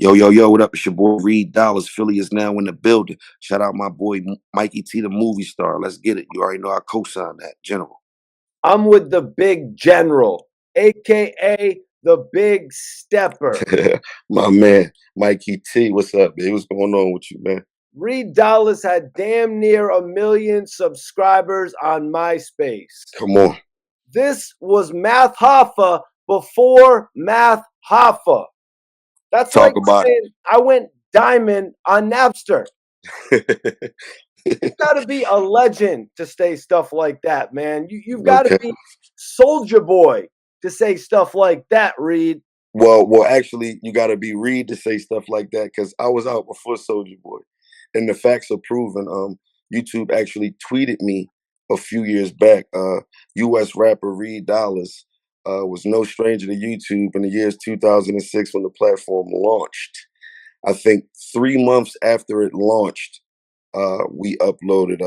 Yo, yo, yo, what up? It's your boy Reed Dollaz. Philly is now in the building. Shout out my boy Mikey T, the movie star. Let's get it. You already know I co-sign that, General. I'm with the big general, aka the big stepper. My man, Mikey T. What's up, man? What's going on with you, man? Reed Dollaz had damn near 1 million subscribers on MySpace. Come on. This was Math Hoffa before Math Hoffa. That's Talk like about saying I went diamond on Napster. it. You gotta be a legend to say stuff like that, man. You've got to Okay. be Soldier Boy to say stuff like that, Reed. Well, actually, you got to be Reed to say stuff like that because I was out before Soldier Boy, and the facts are proven. YouTube actually tweeted me a few years back. U.S. rapper Reed Dollaz was no stranger to YouTube in the years 2006 when the platform launched. I think 3 months after it launched, we uploaded.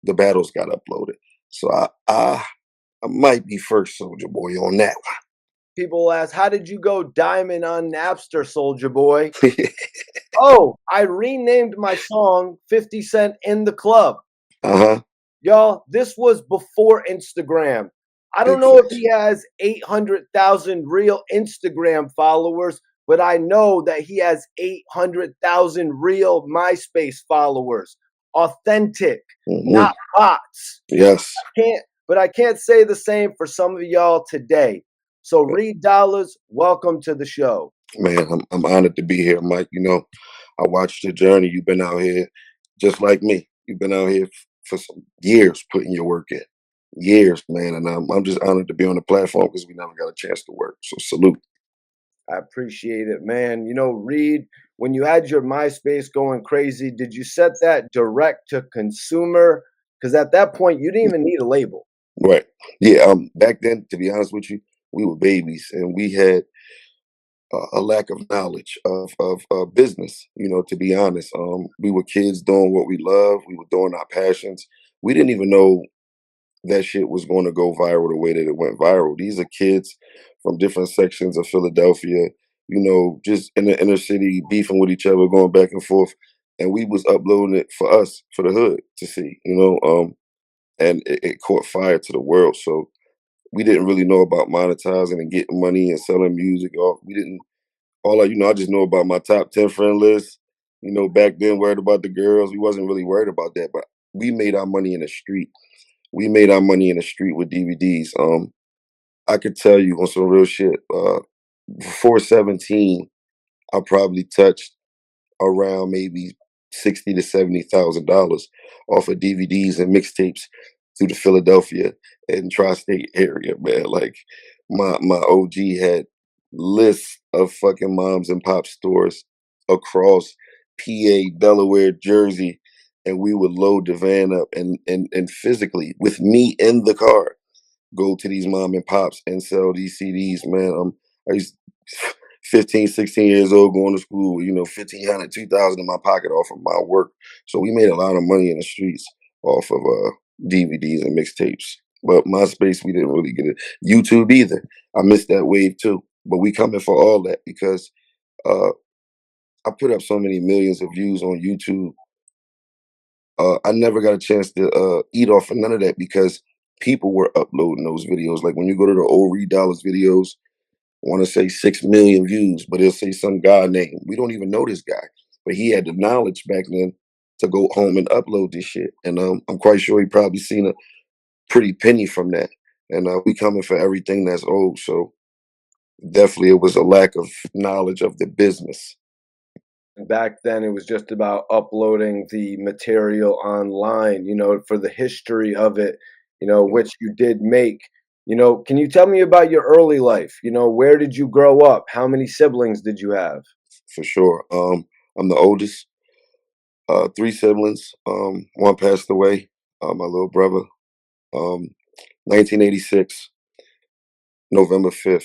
The battles got uploaded, so I might be first Soldier Boy on that People ask, how did you go diamond on Napster, Soldier Boy? one. Oh, I renamed my song 50 Cent in the Club. Uh-huh. Y'all, this was before Instagram. I don't Big know if facts. he has 800,000 real Instagram followers, but I know that he has 800,000 real MySpace followers. Authentic, Mhm. not bots. Yes. I can't say the same for some of y'all today. So Reed Dollaz, welcome to the show. Man, I'm honored to be here, Mike. You know, I watched your journey. You've been out here just like me. You've been out here for some years putting your work in. Years, man. And I'm just honored to be on the platform because we never got a chance to work. So salute. I appreciate it, man. You know, Reed, when you had your MySpace going crazy, did you set that direct to consumer? Because at that point, you didn't even need a label. Right. Yeah. Back then, to be honest with you, we were babies and we had a lack of knowledge of business. You know, to be honest, we were kids doing what we love. We were doing our passions. We didn't even know that shit was going to go viral the way that it went viral. These are kids from different sections of Philadelphia, you know, just in the inner city, beefing with each other, going back and forth. And we was uploading it for us, for the hood to see, you know, and it caught fire to the world. So we didn't really know about monetizing and getting money and selling music. Or we didn't, I just know about my top 10 friend list. You know, back then, worried about the girls. We wasn't really worried about that, but we made our money in the street. We made our money in the street with DVDs. I could tell you on some real shit. Before 17, I probably touched around maybe 60 to $70,000 off of DVDs and mixtapes through the Philadelphia and tri-state area, man. Like my OG had lists of fucking moms and pop stores across PA, Delaware, Jersey, and we would load the van up and physically with me in the car go to these mom and pops and sell these CDs, man. I used 15, 16 years old going to school, you know, 1,500, 2,000 in my pocket off of my work. So we made a lot of money in the streets off of DVDs and mixtapes. But MySpace, we didn't really get it. YouTube either. I missed that wave too. But we coming for all that because uh, I put up so many millions of views on YouTube. I never got a chance to eat off of none of that because people were uploading those videos. Like when you go to the Own Reed Dollaz videos, want to say 6 million views, but it'll say some guy name. We don't even know this guy, but he had the knowledge back then to go home and upload this shit. And I'm quite sure he probably seen a pretty penny from that. And we coming for everything that's old. So definitely it was a lack of knowledge of the business. Back then, it was just about uploading the material online, for the history of it, which you did make. Can you tell me about your early life? Where did you grow up? How many siblings did you have? For sure. I'm the oldest, three siblings. One passed away, my little brother. Um, 1986, November 5th,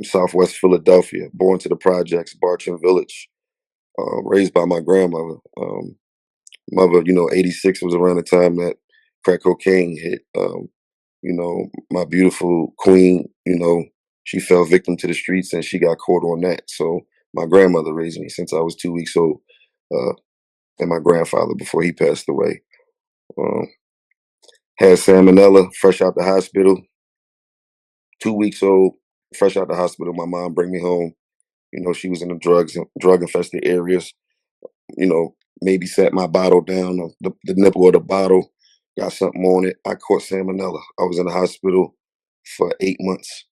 Southwest Philadelphia, born to the projects, Bartram Village, raised by my grandmother. Mother, 86 was around the time that crack cocaine hit. My beautiful queen, she fell victim to the streets and she got caught on that. So my grandmother raised me since I was 2 weeks old, uh, and my grandfather before he passed away. Um, had salmonella, fresh out the hospital, 2 weeks old, fresh out the hospital. My mom bring me home. She was in the drug infested areas. Maybe sat my bottle down, or the nipple of the bottle, got something on it. I caught salmonella. I was in the hospital for 8 months.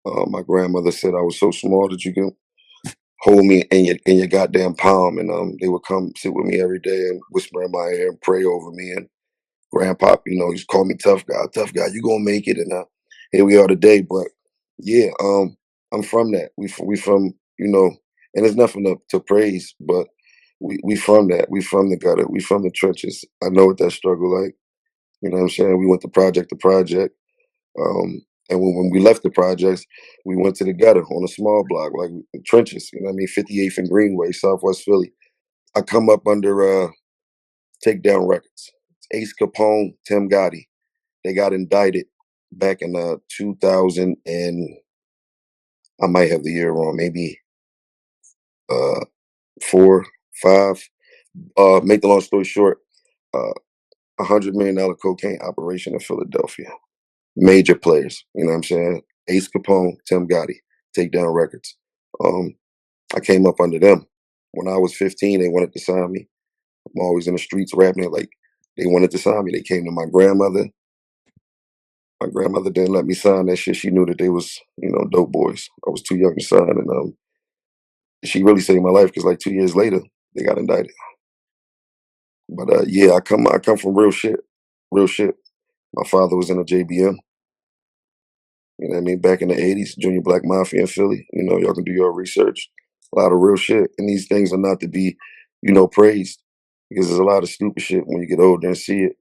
My grandmother said I was so small that you can hold me in your goddamn palm, and they would come sit with me every day and whisper in my ear and pray over me. And grandpa, he used to call me tough guy, you gonna make it. And here we are today. But yeah, I'm from that. We from, and there's nothing to praise, but we from that. We from the gutter. We from the trenches. I know what that struggle like. You know what I'm saying? We went to project to project. And when we left the projects, we went to the gutter on a small block, like the trenches, 58th and Greenway, Southwest Philly. I come up under Takedown Records. It's Ace Capone, Tim Gotti. They got indicted back in 2000, and I might have the year wrong, maybe uh, 4, 5. Make the long story short, uh, $100 million cocaine operation in Philadelphia. Major players, you know what I'm saying? Ace Capone, Tim Gotti, Takedown Records. Um, I came up under them. When I was 15, they wanted to sign me. I'm always in the streets rapping it like they wanted to sign me. They came to my grandmother. My grandmother didn't let me sign that shit. She knew that they was, dope boys. I was too young to sign, and she really saved my life because like 2 years later, they got indicted. But yeah, I come from real shit, real shit. My father was in a JBM. You know what I mean? Back in the '80s, Junior Black Mafia in Philly. Y'all can do your research. A lot of real shit, and these things are not to be, praised, because there's a lot of stupid shit when you get older and see it.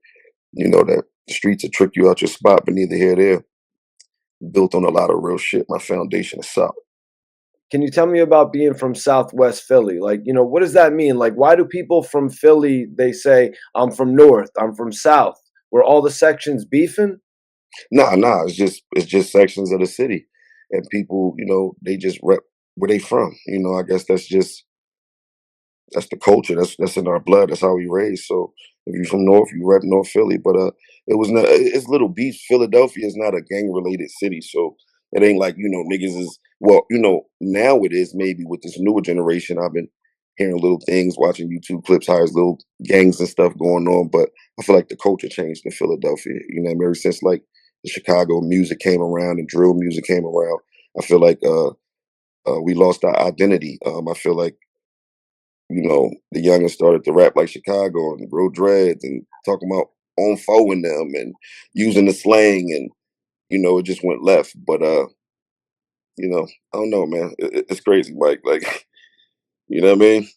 That the streets will trick you out your spot, but neither here nor there. Built on a lot of real shit. My foundation is solid. Can you tell me about being from Southwest Philly? Like, what does that mean? Like, why do people from Philly, they say, I'm from North, I'm from South? Were all the sections beefing? Nah. It's just sections of the city, and people, they just rep where they from. I guess that's the culture. That's in our blood. That's how we raised. So if you're from North, you rep North Philly. But it was not. It's little beefs. Philadelphia is not a gang related city, so it ain't like niggas is. Well, now it is maybe with this newer generation. I've been hearing little things, watching YouTube clips, how there's little gangs and stuff going on. But I feel like the culture changed in Philadelphia. Ever since like the Chicago music came around and drill music came around, I feel like we lost our identity. I feel like the youngest started to rap like Chicago and grow dreads and talking about on foe in them and using the slang, and it just went left. But I don't know, man. It's crazy, Mike. Like, you know what I mean?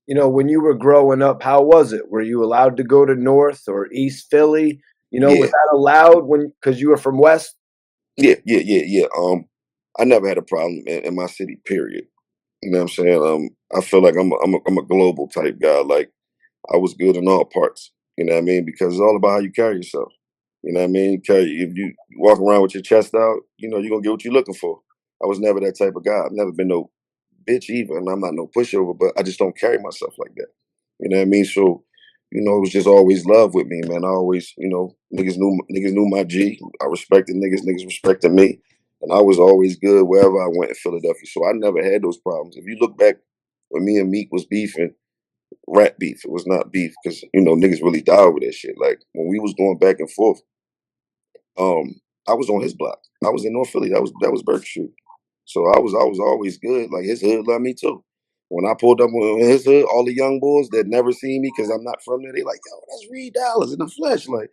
When you were growing up, how was it? Were you allowed to go to North or East Philly? Was Yeah, that allowed because you were from West? yeah. I never had a problem in my city. Period. You know what I'm saying? I feel like I'm a global type guy. Like, I was good in all parts. You know what I mean? Because it's all about how you carry yourself. You know what I mean? If you walk around with your chest out, you're gonna get what you're looking for. I was never that type of guy. I've never been no bitch either, and I'm not no pushover, but I just don't carry myself like that. You know what I mean? So, it was just always love with me, man. I always, niggas knew my G. I respected niggas respected me. And I was always good wherever I went in Philadelphia. So I never had those problems. If you look back when me and Meek was beefing, rap beef, it was not beef, because niggas really died with that shit. Like when we was going back and forth, um, I was on his block. I was in North Philly. That was Berkeley Street. So I was always good. Like his hood loved me too. When I pulled up on his hood, all the young boys that never seen me because I'm not from there, they like, yo, that's Reed Dollaz in the flesh. Like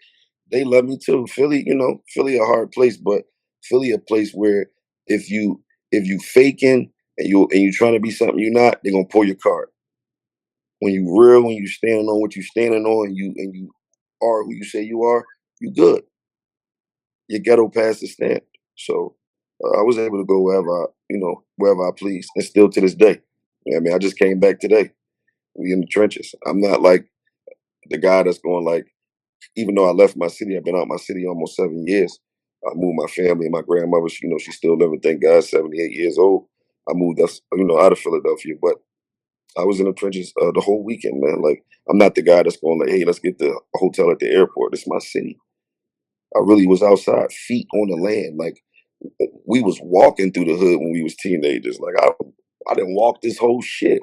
they love me too. Philly, Philly a hard place, but Philly a place where if you faking and you trying to be something you're not, they're gonna pull your card. When you real, when you standing on what you standing on, and you are who you say you are, you good. Your ghetto pass the stamp. So I was able to go wherever I please, and still to this day. I mean, I just came back today. We in the trenches. I'm not like the guy that's going like, even though I left my city, I've been out my city almost 7 years. I moved my family. My grandmother, she's still living. Thank God, 78 years old. I moved us, out of Philadelphia, but I was in the trenches the whole weekend, man. Like, I'm not the guy that's going like, hey, let's get the hotel at the airport. It's my city. I really was outside, feet on the land. Like, we was walking through the hood when we was teenagers. Like, I didn't walk this whole shit.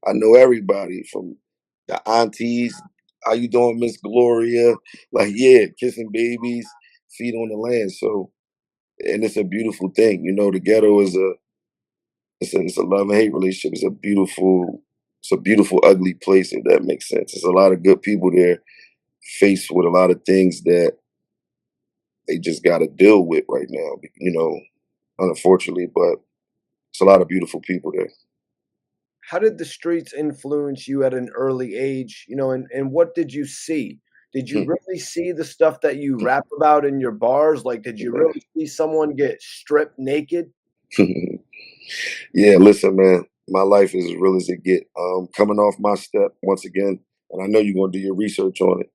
I know everybody from the aunties. How you doing, Miss Gloria? Like, yeah, kissing babies, feet on the land. So, and it's a beautiful thing. The ghetto is it's a love and hate relationship. It's a beautiful ugly place, if that makes sense. There's a lot of good people there faced with a lot of things that they just got to deal with right now, unfortunately, but it's a lot of beautiful people there. How did the streets influence you at an early age? And what did you see? Did you really see the stuff that you rap about in your bars? Like, did you really see someone get stripped naked? Yeah, listen, man, my life is as real as it get. Coming off my step once again, and I know you're gonna do your research on it,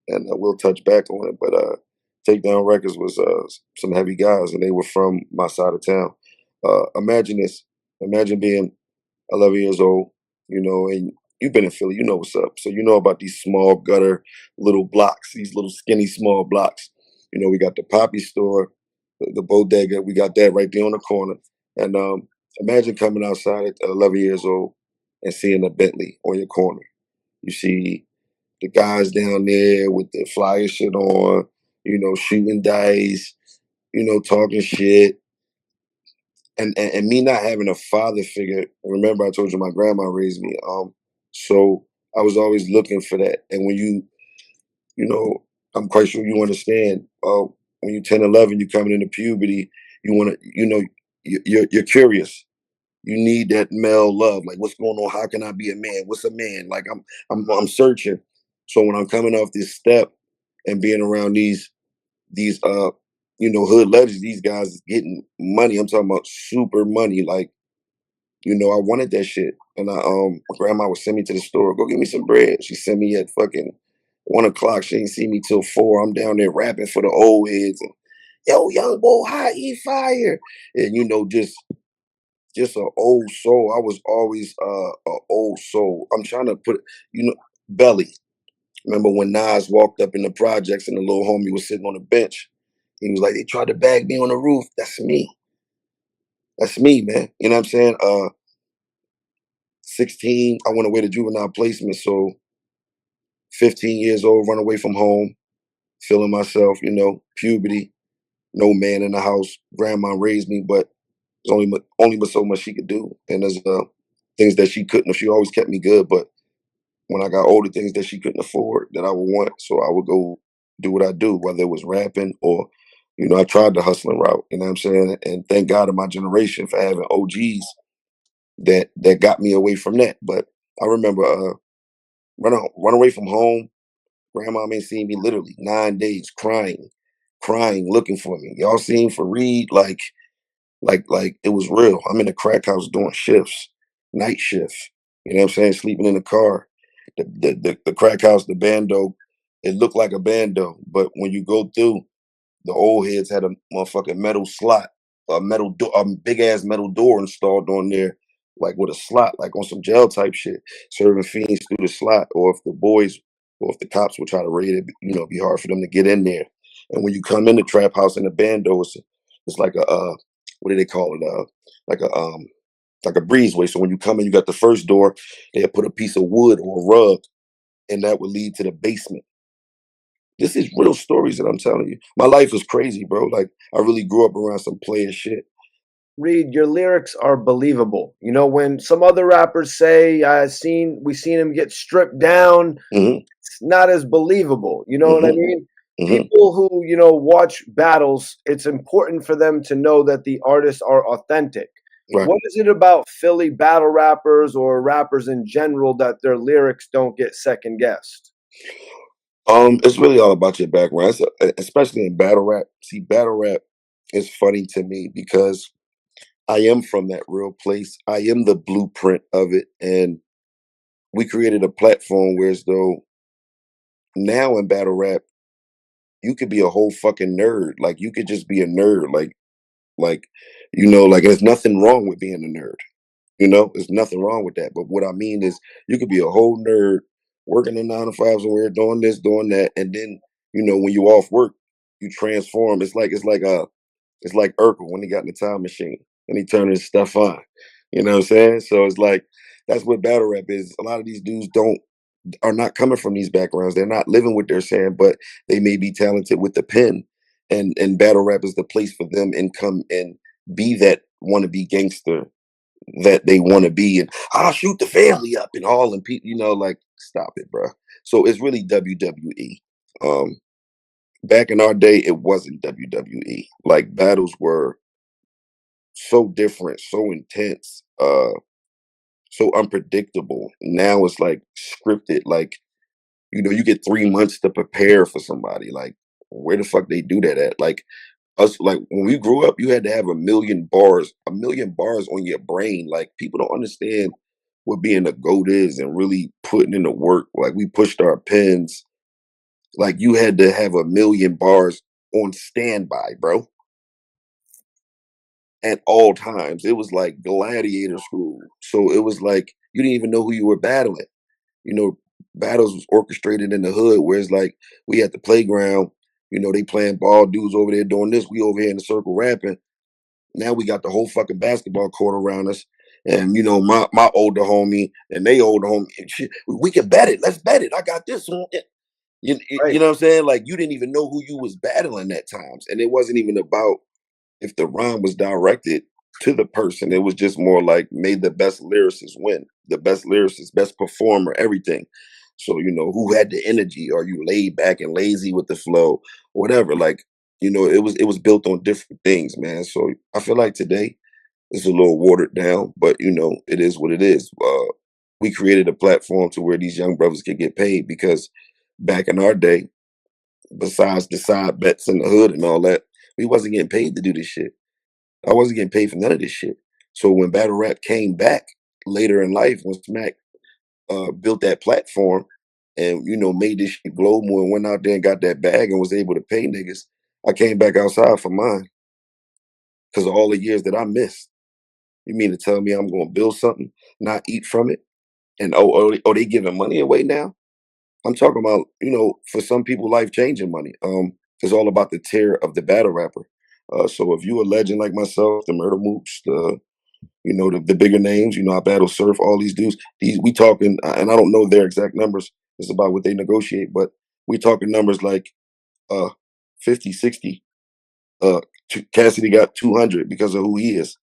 and we'll touch back on it. But Takedown Records was some heavy guys, and they were from my side of town. Imagine this: imagine being 11 years old, and you've been in Philly, you know what's up. So you know about these small gutter little blocks, these little skinny small blocks. We got the Poppy store, the bodega, we got that right there on the corner. And imagine coming outside at 11 years old and seeing a Bentley on your corner. You see the guys down there with the flyer shit on, shooting dice, talking shit, and me not having a father figure. Remember, I told you my grandma raised me. So I was always looking for that. And when you know, I'm quite sure you understand. When you're 10, 11, you're coming into puberty. You want to, you're curious. You need that male love. Like, what's going on? How can I be a man? What's a man? Like, I'm searching. So when I'm coming off this step and being around these hood legends, these guys getting money. I'm talking about super money. Like, I wanted that shit. And my grandma would send me to the store, go get me some bread. She sent me at fucking 1 o'clock. She ain't see me till 4. I'm down there rapping for the old heads and yo, young boy, hot eat fire. And just an old soul. I was always a old soul. I'm trying to put Belly. Remember when Nas walked up in the projects and the little homie was sitting on the bench? He was like, they tried to bag me on the roof. That's me. That's me, man. You know what I'm saying? 16, I went away to juvenile placement. So 15 years old, run away from home, feeling myself, puberty, no man in the house. Grandma raised me, but there's only but so much she could do. And there's things that she couldn't. She always kept me good, but when I got older, things that she couldn't afford that I would want. So I would go do what I do, whether it was rapping or, I tried the hustling route, you know what I'm saying? And thank God in my generation for having OGs that got me away from that. But I remember run away from home. Grandma ain't seen me literally 9 days, crying, looking for me. Y'all seen for Reed, like it was real. I'm in a crack house doing shifts, night shift. You know what I'm saying? Sleeping in the car. The crack house, the bando, it looked like a bando, but when you go through, the old heads had a motherfucking metal slot, a big ass metal door installed on there, like with a slot, like on some jail type shit, serving fiends through the slot. Or if the cops would try to raid it, it'd be hard for them to get in there. And when you come in the trap house in the bando, it's like a what do they call it? Like a like a breezeway. So when you come in, you got the first door. They put a piece of wood or a rug, and that would lead to the basement. This is real stories that I'm telling you. My life is crazy, bro. Like, I really grew up around some player shit. Reed, your lyrics are believable. When some other rappers say, we seen him get stripped down, Hmm. it's not as believable. You know what I Hmm. mean? Hmm. People who, watch battles, it's important for them to know that the artists are authentic. Right. What is it about Philly battle rappers or rappers in general that their lyrics don't get second guessed? It's really all about your background, especially in battle rap. See, battle rap is funny to me because I am from that real place. I am the blueprint of it, and we created a platform where as though now in battle rap, you could be a whole fucking nerd. Like, you could just be a nerd. Like, like there's nothing wrong with being a nerd. You know, there's nothing wrong with that. But what I mean is, you could be a whole nerd working the 9 to 5 somewhere, doing this, doing that, and then when you off work, you transform. It's like Urkel when he got in the time machine and he turned his stuff on. You know what I'm saying? So it's like that's what battle rap is. A lot of these dudes don't are not coming from these backgrounds. They're not living what they're saying, but they may be talented with the pen. And battle rap is the place for them and come and be that wannabe gangster that they want to be, and I'll shoot the family up and all, and people, like, stop it, bro. So it's really WWE. Um, Back in our day, it wasn't WWE. Like, battles were so different, so intense, so unpredictable. Now it's like scripted. Like, you get 3 months to prepare for somebody. Like, where the fuck they do that at? Like, us, like, when we grew up, you had to have a million bars on your brain. Like, people don't understand what being a goat is and really putting in the work. Like, we pushed our pens. Like, you had to have a million bars on standby, bro, at all times. It was like gladiator school. So it was like you didn't even know who you were battling. You know, Battles was orchestrated in the hood, where it's like we at the playground. They playing ball, dudes over there doing this. We over here in the circle rapping. Now we got the whole fucking basketball court around us. And my older homie and they older homie, and shit, we can bet it. Let's bet it. I got this one. You Right. know what I'm saying? Like, you didn't even know who you was battling at times. And it wasn't even about if the rhyme was directed to the person. It was just more like, made the best lyricist win, the best lyricist, best performer, everything. So, who had the energy? Are you laid back and lazy with the flow? Whatever. Like, it was built on different things, man. So I feel like today it's a little watered down, but it is what it is. We created a platform to where these young brothers could get paid, because back in our day, besides the side bets in the hood and all that, we wasn't getting paid to do this shit. I wasn't getting paid for none of this shit. So when battle rap came back later in life, when Smack built that platform and made this shit global and went out there and got that bag and was able to pay niggas, I came back outside for mine because of all the years that I missed. You mean to tell me I'm going to build something, not eat from it, and they giving money away now? I'm talking about, for some people, life changing money. It's all about the tier of the battle rapper. So if you a legend like myself, the Murder Moops, the bigger names, I battle Surf, all these dudes. These we talking, and I don't know their exact numbers. It's about what they negotiate, but we talking numbers like uh 50, 60. Cassidy got 200 because of who he is.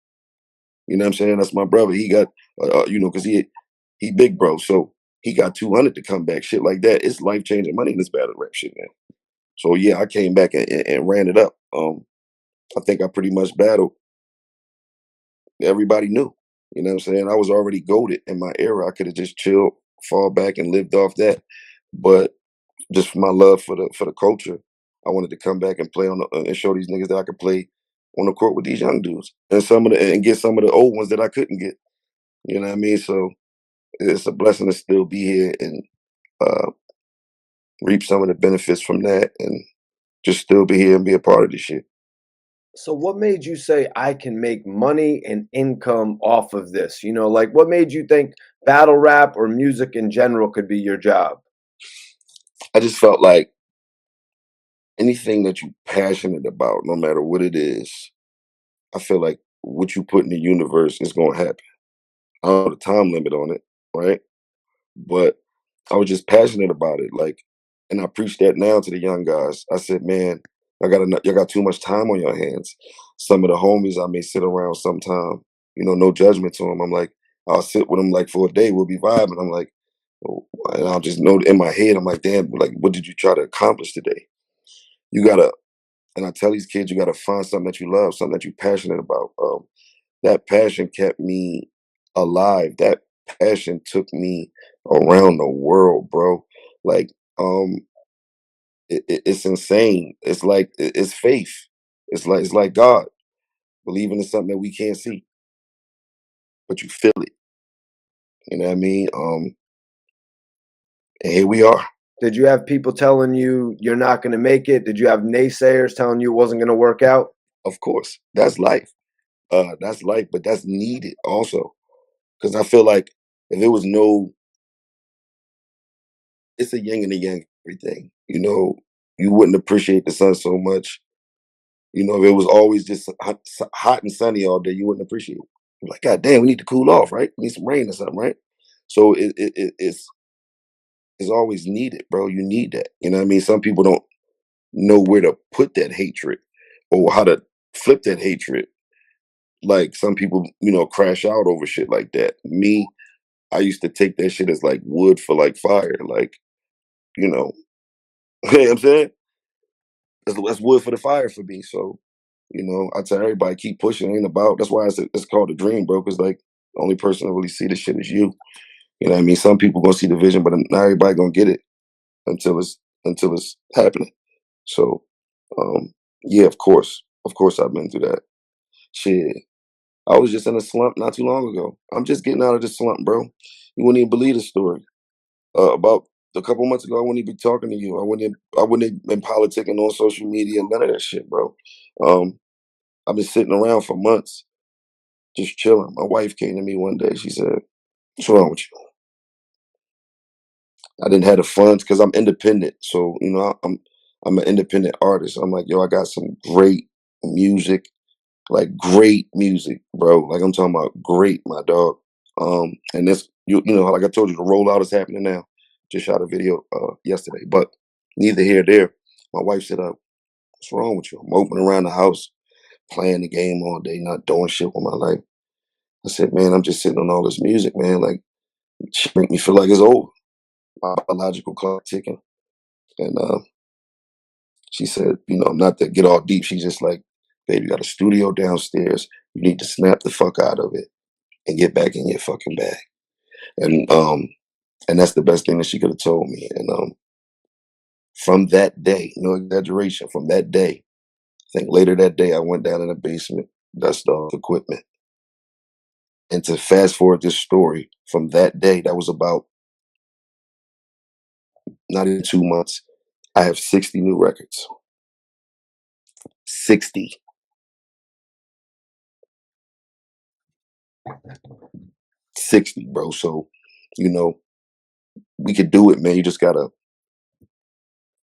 You know what I'm saying? That's my brother. He got, because he big bro, so he got 200 to come back. Shit like that. It's life changing money in this battle rap shit, man. So yeah, I came back and ran it up. I think I pretty much battled everybody knew. You know what I'm saying? I was already goaded in my era. I could have just chilled, fall back, and lived off that. But just for my love for the culture, I wanted to come back and play and show these niggas that I could play on the court with these young dudes and get some of the old ones that I couldn't get. You know what I mean? So it's a blessing to still be here and uh, reap some of the benefits from that, and just still be here and be a part of this shit. So what made you say I can make money and income off of this? Like what made you think battle rap or music in general could be your job? I just felt like anything that you're passionate about, no matter what it is, I feel like what you put in the universe is going to happen. I don't know the time limit on it, right? But I was just passionate about it, like, and I preach that now to the young guys. I said, man, y'all got too much time on your hands. Some of the homies I may sit around sometime, no judgment to them. I'm like, I'll sit with them like for a day. We'll be vibing. I'm like, oh, and I'll just know in my head. I'm like, damn, like, what did you try to accomplish today? You gotta, and I tell these kids, you gotta find something that you love, something that you're passionate about. That passion kept me alive. That passion took me around the world, bro. Like, it's insane. It's like it's faith. It's like God believing in something that we can't see, but you feel it. You know what I mean? And here we are. Did you have people telling you you're not going to make it? Did you have naysayers telling you it wasn't going to work out? Of course, that's life. That's life, but that's needed also. Because I feel like if there was no, it's a yin and a yang everything. You wouldn't appreciate the sun so much. If it was always just hot and sunny all day, you wouldn't appreciate it. You're like, God damn, we need to cool off, right? We need some rain or something, right? So it's always needed, bro. You need that. You know what I mean? Some people don't know where to put that hatred or how to flip that hatred. Like some people, crash out over shit like that. Me, I used to take that shit as like wood for like fire. Like, you know, you know what I'm saying? That's wood for the fire for me. So, I tell everybody keep pushing. It ain't about. That's why it's called a dream, bro. Because like the only person that really see this shit is you. You know what I mean? Some people gonna see the vision, but not everybody gonna get it until it's happening. So, um, yeah, of course, I've been through that. Shit, I was just in a slump not too long ago. I'm just getting out of this slump, bro. You wouldn't even believe the story. About a couple months ago, I wouldn't even be talking to you. I wouldn't have been politicking on social media, none of that shit, bro. Um, I've been sitting around for months, just chilling. My wife came to me one day. She said, "What's wrong with you?" I didn't have the funds because I'm independent. So I'm an independent artist. I'm like, yo, I got some great music, like great music, bro. Like I'm talking about great, my dog. And this, like I told you, the rollout is happening now. Just shot a video yesterday, but neither here nor there. My wife said, "What's wrong with you?" I'm opening around the house, playing the game all day, not doing shit with my life. I said, "Man, I'm just sitting on all this music, man. Like, shit make me feel like it's over. My biological clock ticking." And she said, not to get all deep. She's just like, "Baby, you got a studio downstairs. You need to snap the fuck out of it and get back in your fucking bag." And that's the best thing that she could have told me. And from that day, no exaggeration, from that day, I think later that day, I went down in the basement, dusted off equipment. And to fast forward this story, from that day, that was about not even 2 months, I have 60 new records. 60. 60, bro. So, you know, we could do it, man. You just gotta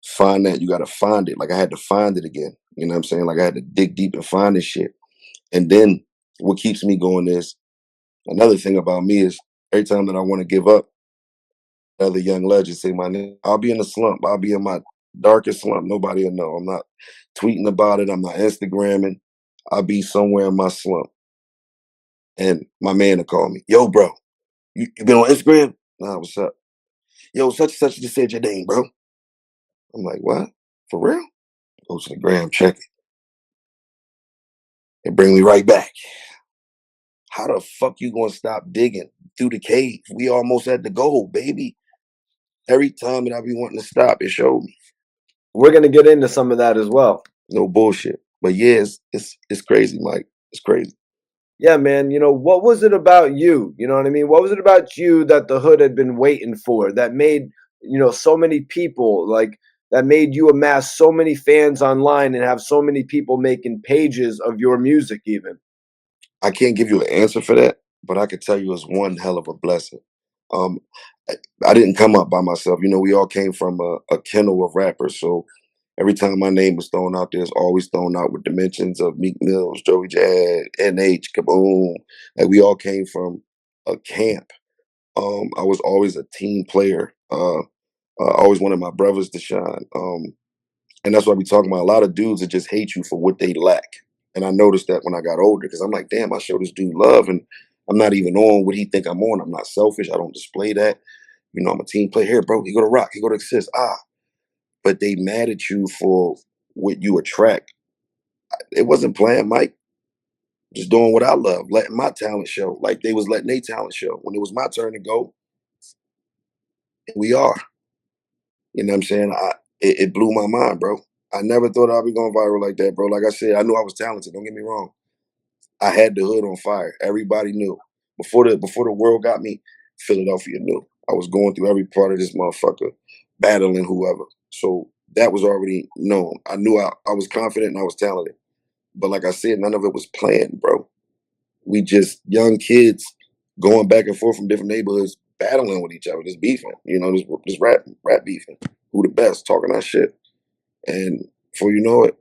find that. You gotta find it. Like I had to find it again. You know what I'm saying? Like I had to dig deep and find this shit. And then what keeps me going is another thing about me is every time that I want to give up, other young legends say my name. I'll be in a slump. I'll be in my darkest slump. Nobody will know. I'm not tweeting about it. I'm not Instagramming. I'll be somewhere in my slump. And my man will call me. Yo, bro, you been on Instagram? Nah, what's up? Yo, such and such just said your name, bro. I'm like, what? For real? Go to the gram, check it. And bring me right back. How the fuck you gonna stop digging through the cave? We almost at the goal, baby. Every time that I be wanting to stop, it showed me. We're gonna get into some of that as well. No bullshit. But yeah, it's crazy, Mike. It's crazy. Yeah, man, what was it about you? You know what I mean? What was it about you that the hood had been waiting for that made, so many people like that made you amass so many fans online and have so many people making pages of your music even? I can't give you an answer for that, but I could tell you it's one hell of a blessing. Um, I, I didn't come up by myself. We all came from a kennel of rappers. So every time my name was thrown out there, it's always thrown out with dimensions of Meek Mills, Joey Jad, NH, Kaboom. Like we all came from a camp. I was always a team player. I always wanted my brothers to shine. And that's why we talking about a lot of dudes that just hate you for what they lack. And I noticed that when I got older, because I'm like, damn, I show this dude love, and I'm not even on what he think I'm on. I'm not selfish. I don't display that. I'm a team player. Here, bro, he go to rock, he go to assist. But they mad at you for what you attract. It wasn't playing, Mike. Just doing what I love, letting my talent show, like they was letting their talent show. When it was my turn to go, we are. You know what I'm saying? It blew my mind, bro. I never thought I'd be going viral like that, bro. Like I said, I knew I was talented. Don't get me wrong. I had the hood on fire. Everybody knew. Before the world got me, Philadelphia knew. I was going through every part of this motherfucker, battling whoever. So that was already known. I knew I was confident and I was talented. But like I said, none of it was planned, bro. We just young kids going back and forth from different neighborhoods, battling with each other, just beefing. You know, just rap beefing. Who the best? Talking our shit. And before you know it,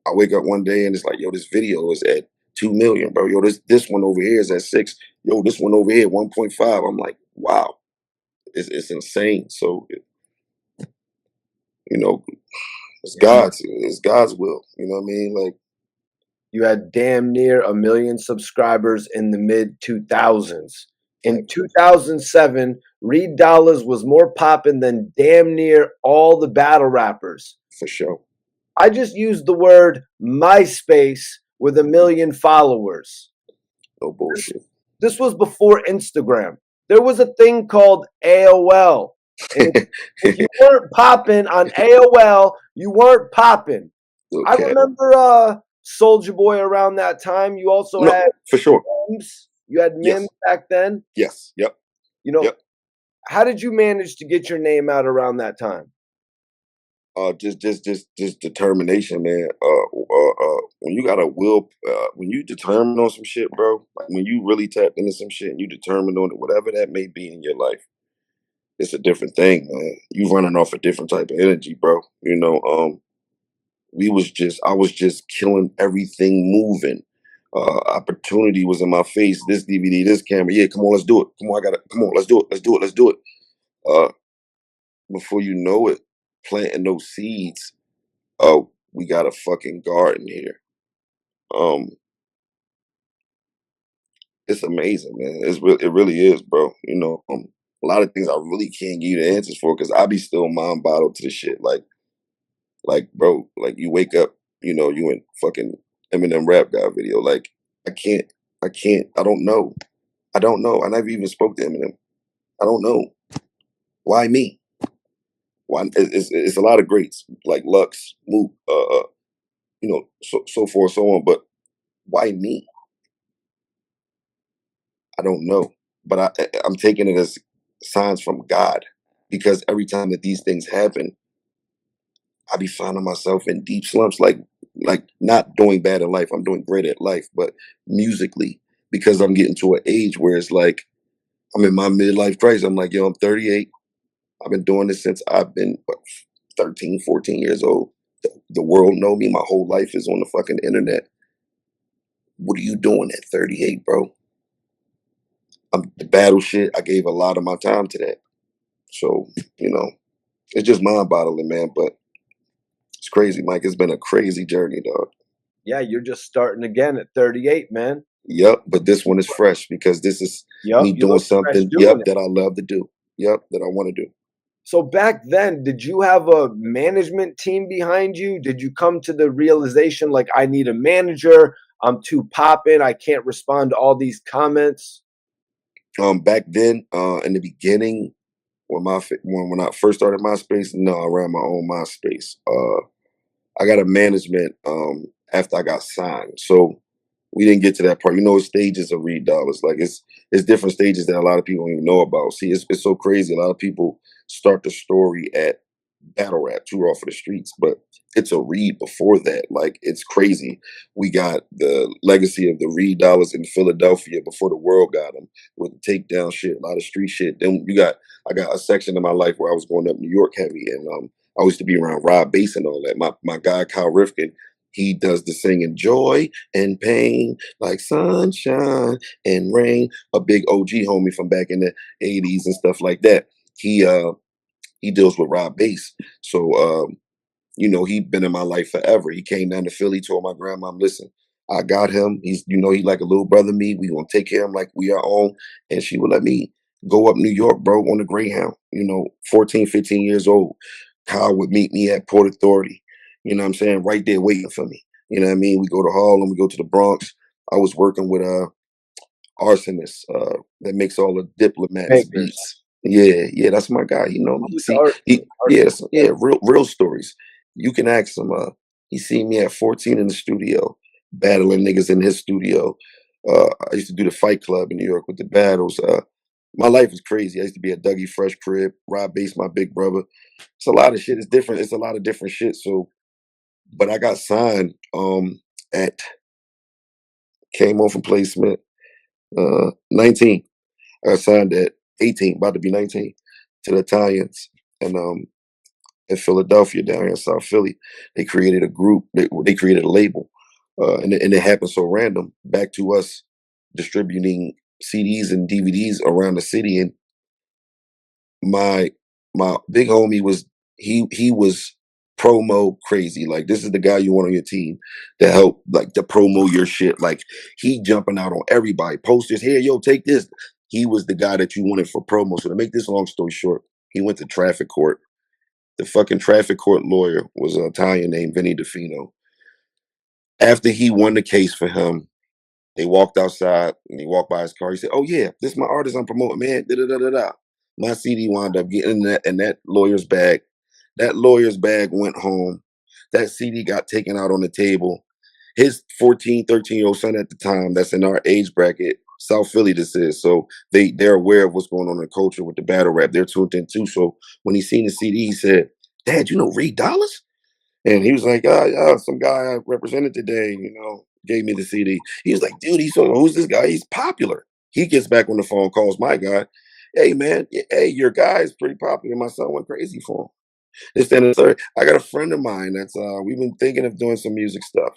I wake up one day and it's like, yo, this video is at 2 million, bro. Yo, this one over here is at 6. Yo, this one over here 1.5. I'm like, wow, it's insane. So you know, Yeah, it's God's will. You know what I mean? Like, you had damn near 1 million subscribers in the mid 2000s. In like 2007, Reed Dollaz was more poppin' than damn near all the battle rappers. for sure. I just used the word MySpace with 1 million followers. No This, bullshit. this was before Instagram. There was a thing called AOL. And if you weren't popping on AOL, you weren't popping. I Okay. remember Soldier Boy around that time. You also No, had for sure. memes. You had Yes. memes back then. Yes. Yep. You know, Yep. how did you manage to get your name out around that time? Just determination, man. When you got a will, when you determined on some shit, bro. Like when you really tapped into some shit and you determined on it, whatever that may be in your life, it's a different thing, man. You running off a different type of energy, bro. You know, I was just killing everything moving. Opportunity was in my face. This DVD, this camera. Yeah, come on, let's do it. Come on, come on, let's do it. Let's do it. Let's do it. Uh, Before you know it, planting those seeds. Oh, we got a fucking garden here. Um, it's amazing, man. It really is, bro. You know, a lot of things I really can't give you the answers for because I be still mind bottled to the shit. Bro, like you wake up, you know, you in fucking Eminem Rap God video. Like, I can't, I don't know. I don't know. I never even spoke to Eminem. I don't know. Why me? Why? It's a lot of greats like Lux, Mook, you know, so forth, so on. But why me? I don't know. But I'm taking it as signs from God because every time that these things happen, I be finding myself in deep slumps, like not doing bad in life. I'm doing great at life, but musically, because I'm getting to an age where it's like I'm in my midlife crisis. I'm like, yo, I'm 38. I've been doing this since I've been 13, 14 years old. The world know me. My whole life is on the fucking internet. What are you doing at 38, bro? The battle shit. I gave a lot of my time to that. So, you know, it's just mind boggling, man. But it's crazy, Mike. It's been a crazy journey, dog. Yeah, you're just starting again at 38, man. Yep, but this one is fresh because this is Yep, me you doing look fresh something, doing yep, it. that I love to do. Yep, that I want to do. So back then, did you have a management team behind you? Did you come to the realization like I need a manager? I'm too poppin'. I can't respond to all these comments. Back then, in the beginning, when I first started MySpace, no, I ran my own MySpace. I got a management after I got signed. So we didn't get to that part. You know, it's stages of Reed Dollaz. Like it's different stages that a lot of people don't even know about. See, it's so crazy. A lot of people start the story at battle rap, too raw for the streets, but it's a Reed before that. Like it's crazy. We got the legacy of the Reed Dollaz in Philadelphia before the world got him with the takedown shit, a lot of street shit. Then I got a section of my life where I was going up New York heavy, and I used to be around Rob Bass and all that. My guy Kyle Rifkin, he does the singing joy and pain like sunshine and rain. A big OG homie from back in the 80s and stuff like that. He deals with Rob Bass. So you know, he been in my life forever. He came down to Philly, told my grandma, listen, I got him. He's, you know, he like a little brother to me. We gonna take care of him like we are own. And she would let me go up New York, bro, on the Greyhound, you know, 14, 15 years old. Kyle would meet me at Port Authority, you know what I'm saying, right there waiting for me. You know what I mean? We go to Harlem, we go to the Bronx. I was working with Arsonist, that makes all the diplomats Makers. beats. Yeah, yeah, that's my guy. You know me. Who's See, Arson? yeah, real stories. You can ask him. He seen me at 14 in the studio, battling niggas in his studio. I used to do the Fight Club in New York with the battles. My life is crazy. I used to be at Dougie Fresh crib. Rob Bass, my big brother. It's a lot of shit. It's different. It's a lot of different shit. So, but I got signed at came on from placement 19. I signed at 18, about to be 19, to the Italians. And in Philadelphia, down here in South Philly, they created a group. They created a label, and it happened so random. Back to us distributing CDs and DVDs around the city, and my my big homie was he was promo crazy. Like, this is the guy you want on your team to help, like, to promo your shit. Like, he jumping out on everybody, posters here, yo, take this. He was the guy that you wanted for promo. So to make this long story short, he went to traffic court. The fucking traffic court lawyer was an Italian named Vinny DeFino. After he won the case for him, they walked outside and he walked by his car. He said, "Oh yeah, this is my artist I'm promoting, man." Da da da da da. My CD wound up getting in that lawyer's bag. That lawyer's bag went home. That CD got taken out on the table. His 14, 13-year-old son at the time, that's in our age bracket, South Philly this is. So they're aware of what's going on in the culture with the battle rap. They're tuned in too. So when he seen the CD, he said, "Dad, you know Reed Dollaz?" And he was like, yeah, some guy I represented today, gave me the CD. He was like, "Dude, who's this guy? He's popular." He gets back on the phone, calls my guy. "Hey, man, hey, your guy is pretty popular. My son went crazy for him." This, then, and the third. I got a friend of mine that's, we've been thinking of doing some music stuff.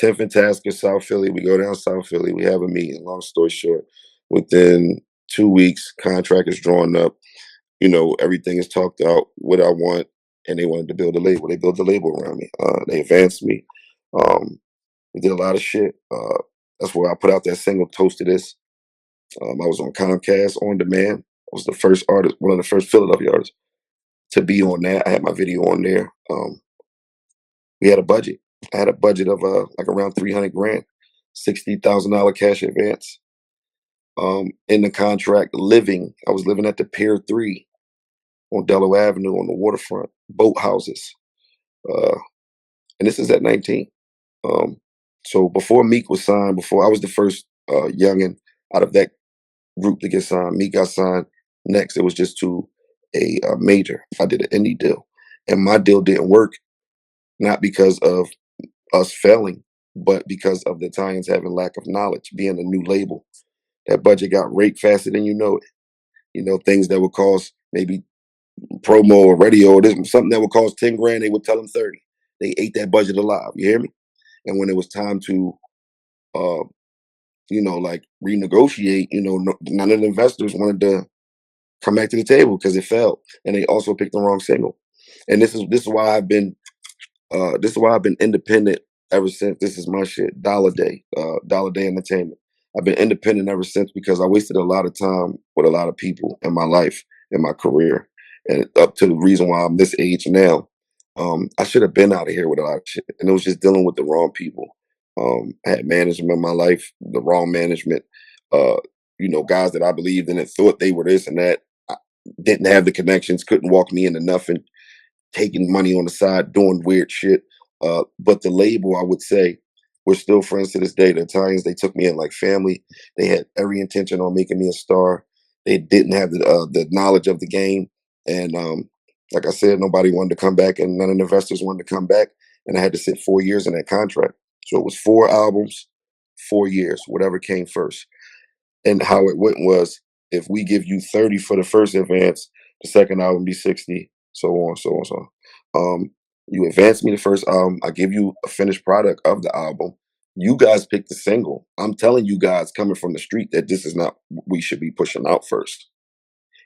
10th and Tasker, South Philly. We go down South Philly. We have a meeting. Long story short, within 2 weeks, contract is drawn up. Everything is talked out, what I want, and they wanted to build a label. They built a label around me. They advanced me. We did a lot of shit. That's where I put out that single, "Toast to This." I was on Comcast On Demand. I was the first artist, one of the first Philadelphia artists to be on that. I had my video on there. We had a budget. I had a budget of like around 300 grand, $60,000 cash advance. In the contract, I was living at the Pier 3 on Delaware Avenue on the waterfront, boat houses. Uh, and this is at 19. So before Meek was signed, before I was the first youngin out of that group to get signed, Meek got signed next. It was just to a major. I did an indie deal. And my deal didn't work, not because of us failing, but because of the Italians having lack of knowledge, being a new label. That budget got raked faster than you know it. Things that would cost maybe promo or radio or this, something that would cost 10 grand, they would tell them 30. They ate that budget alive. You hear me? And when it was time to, like, renegotiate, none of the investors wanted to come back to the table because it failed, and they also picked the wrong single. And this is why I've been independent ever since. This is my shit, Dollar Day Entertainment. I've been independent ever since because I wasted a lot of time with a lot of people in my life, in my career, and up to the reason why I'm this age now. I should have been out of here with a lot of shit, and it was just dealing with the wrong people. I had management in my life, the wrong management. Guys that I believed in and thought they were this and that. I didn't have the connections, couldn't walk me into nothing, taking money on the side, doing weird shit. But the label, I would say, we're still friends to this day. The Italians, they took me in like family. They had every intention on making me a star. They didn't have the knowledge of the game, and like I said, nobody wanted to come back, and none of the investors wanted to come back. And I had to sit 4 years in that contract. So it was 4 albums, 4 years, whatever came first. And how it went was, if we give you 30 for the first advance, the second album be 60, so on, so on, so on. You advance me the first album, I give you a finished product of the album. You guys pick the single. I'm telling you guys coming from the street that this is not what we should be pushing out first.